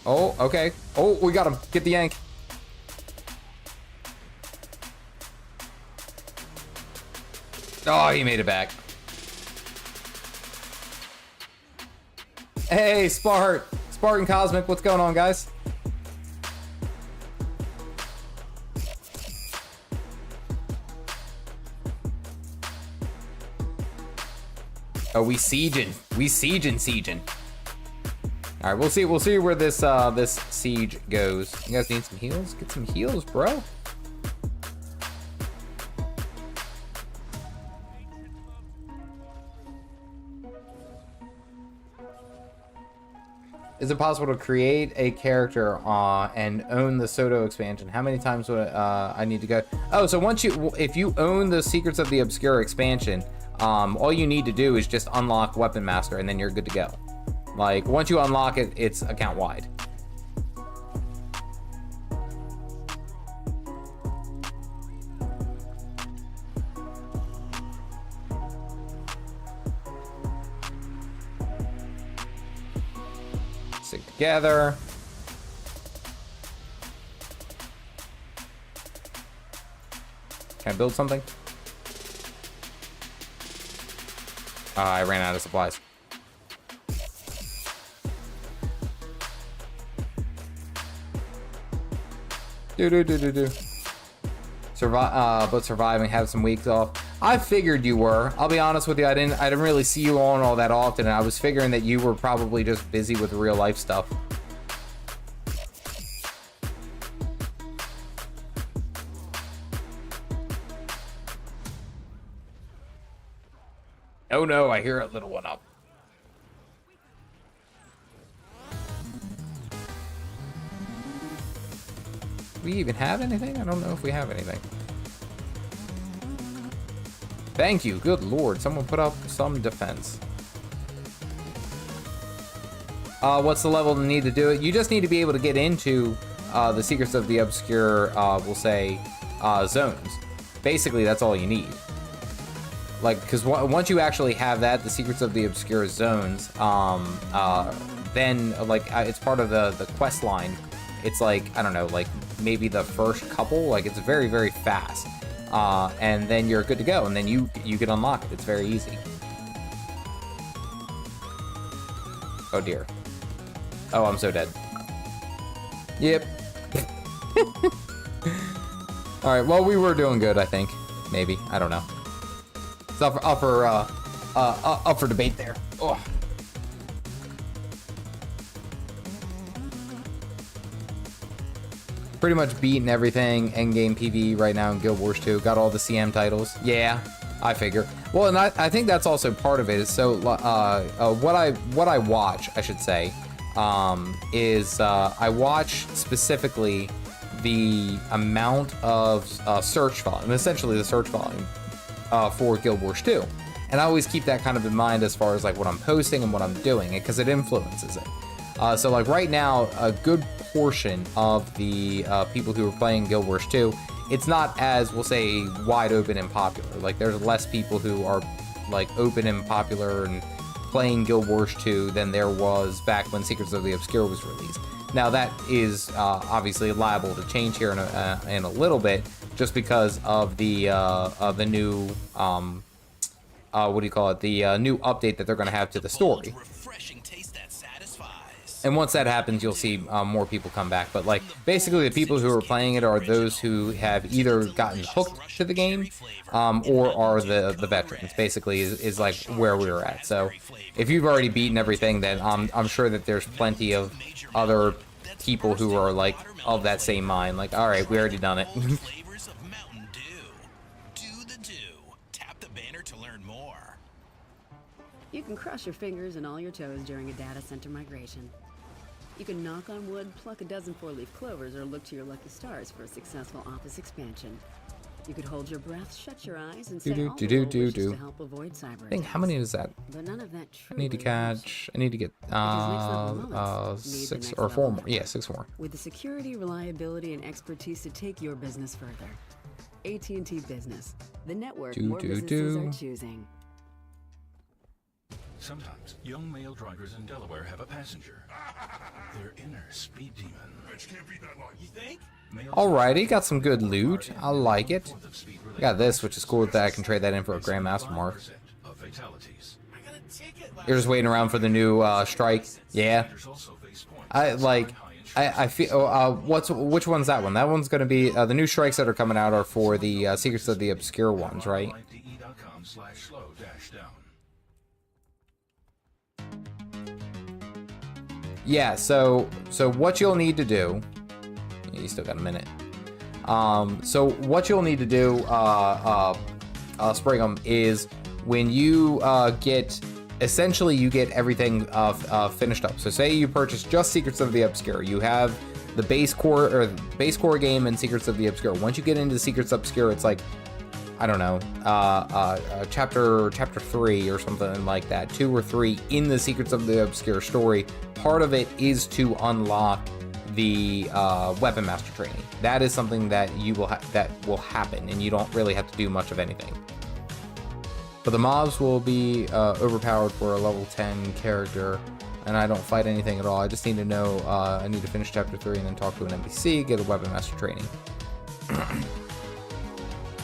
Oh, okay. Oh, we got him. Get the yank. Oh, he made it back. Hey, Spartan Cosmic, what's going on, guys? Oh, we sieging. All right, we'll see where this this siege goes. You guys need some heals? Get some heals, bro. Is it possible to create a character and own the Soto expansion? How many times would I need to go? Oh, so if you own the Secrets of the Obscure expansion, all you need to do is just unlock Weapon Master, and then you're good to go. Like, once you unlock it, it's account wide. Stick together. Can I build something? I ran out of supplies. Surviving, have some weeks off. I figured you were. I'll be honest with you, I didn't really see you on all that often, and I was figuring that you were probably just busy with real life stuff. Oh no, I hear a little one up. Do we even have anything? I don't know if we have anything. Thank you. Good lord. Someone put up some defense. What's the level to need to do it? You just need to be able to get into the Secrets of the Obscure, we'll say, zones. Basically, that's all you need. Like, because once you actually have that, the Secrets of the Obscure zones, then, like, it's part of the quest line. It's like, I don't know, like, maybe the first couple, like, it's very, very fast. And then you're good to go, and then you can unlock it. It's very easy. Oh, dear. Oh, I'm so dead. Yep. Alright, well, we were doing good, I think. Maybe. I don't know. It's up for debate there. Oh. Pretty much beating everything endgame PvE right now in Guild Wars 2. Got all the CM titles. Yeah, I figure. Well, and I think that's also part of it. So what I watch, I should say, is I watch specifically the amount of search volume, essentially the search volume for Guild Wars 2. And I always keep that kind of in mind as far as like what I'm posting and what I'm doing, because it influences it. So like right now, a good portion of the people who are playing Guild Wars 2 it's not as, we'll say, wide open and popular. Like, there's less people who are like open and popular and playing Guild Wars 2 than there was back when Secrets of the Obscure was released. Now that is obviously liable to change here in a little bit, just because of the new what do you call it? The new update that they're going to have to the story. And once that happens, you'll see more people come back. But like, basically, the people who are playing it are those who have either gotten hooked to the game, or are the veterans. Basically, is like where we were at. So, if you've already beaten everything, then I'm sure that there's plenty of other people who are like of that same mind. Like, all right, we already done it. You can cross your fingers and all your toes during a data center migration. You can knock on wood, pluck a dozen four-leaf clovers, or look to your lucky stars for a successful office expansion. You could hold your breath, shut your eyes, and say all the little wishes to help avoid cyber I think, how many is that? But none of that I need to catch, I need to get 6 or 4 more. Yeah, 6 more. With the security, reliability, and expertise to take your business further. AT&T Business, the network more businesses are choosing. Sometimes young male drivers in Delaware have a passenger. Their inner speed demon. Bitch can't beat that line. You think? Alrighty, got some good loot. I like it. I got this, which is cool that I can trade that in for a Grandmaster mark. You're just waiting around for the new strike. Yeah. I feel. Which one's that one? That one's gonna be the new strikes that are coming out are for the Secrets of the Obscure ones, right? Yeah, so what you'll need to do, you still got a minute. So what you'll need to do, Springham, is when you get, essentially you get everything finished up. So say you purchase just Secrets of the Obscure, you have the base core game and Secrets of the Obscure. Once you get into Secrets Obscure, it's like, I don't know, chapter 3 or something like that, 2 or 3 in the Secrets of the Obscure story. Part of it is to unlock the Weapon Master training. That is something that that will happen, and you don't really have to do much of anything. But the mobs will be overpowered for a level 10 character, and I don't fight anything at all. I just need to know, I need to finish chapter 3 and then talk to an NPC, get a Weapon Master training.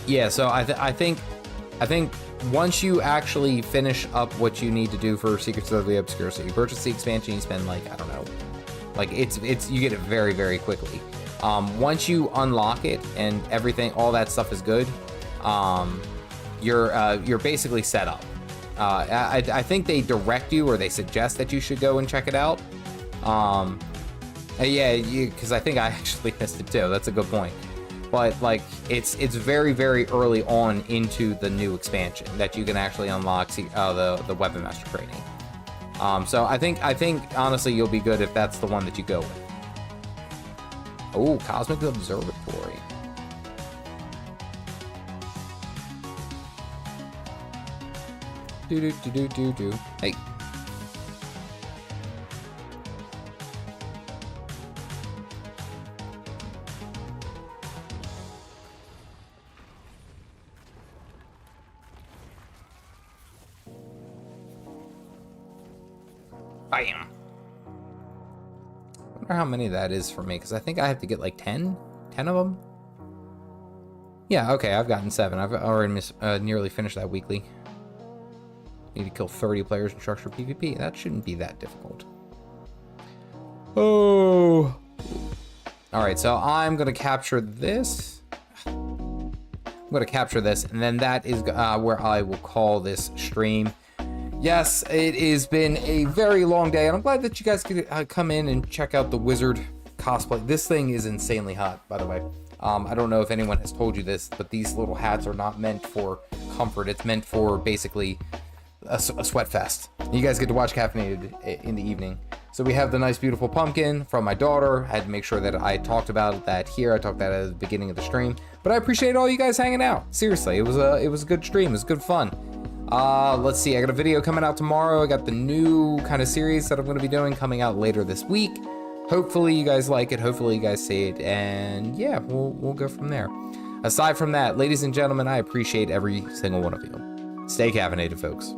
Yeah, so I think once you actually finish up what you need to do for Secrets of the Obscure, so you purchase the expansion, you spend like, I don't know, like it's you get it very, very quickly. Once you unlock it and everything, all that stuff is good, you're basically set up. I think they direct you, or they suggest that you should go and check it out. Yeah, because I think I actually missed it too. That's a good point. But like it's very, very early on into the new expansion that you can actually unlock the Weapon Master training. So I think honestly you'll be good if that's the one that you go with. Oh, Cosmic Observatory. Do. Hey. Bam. I wonder how many that is for me, because I think I have to get like 10 of them. Yeah, okay, I've gotten 7. I've already nearly finished that weekly. Need to kill 30 players in structured PvP. That shouldn't be that difficult. Oh. Alright, so I'm going to capture this. I'm going to capture this, and then that is where I will call this stream. Yes, it has been a very long day, and I'm glad that you guys could come in and check out the wizard cosplay. This thing is insanely hot, by the way. I don't know if anyone has told you this, but these little hats are not meant for comfort. It's meant for basically a sweat fest. You guys get to watch Caffeinated in the evening. So we have the nice, beautiful pumpkin from my daughter. I had to make sure that I talked about that here. I talked that at the beginning of the stream, but I appreciate all you guys hanging out. Seriously, it was a good stream. It was good fun. Let's see, I got a video coming out tomorrow. I got the new kind of series that I'm going to be doing coming out later this week. Hopefully you guys like it. Hopefully you guys see it, and yeah, we'll go from there. Aside from that, ladies and gentlemen, I appreciate every single one of you. Stay caffeinated, folks.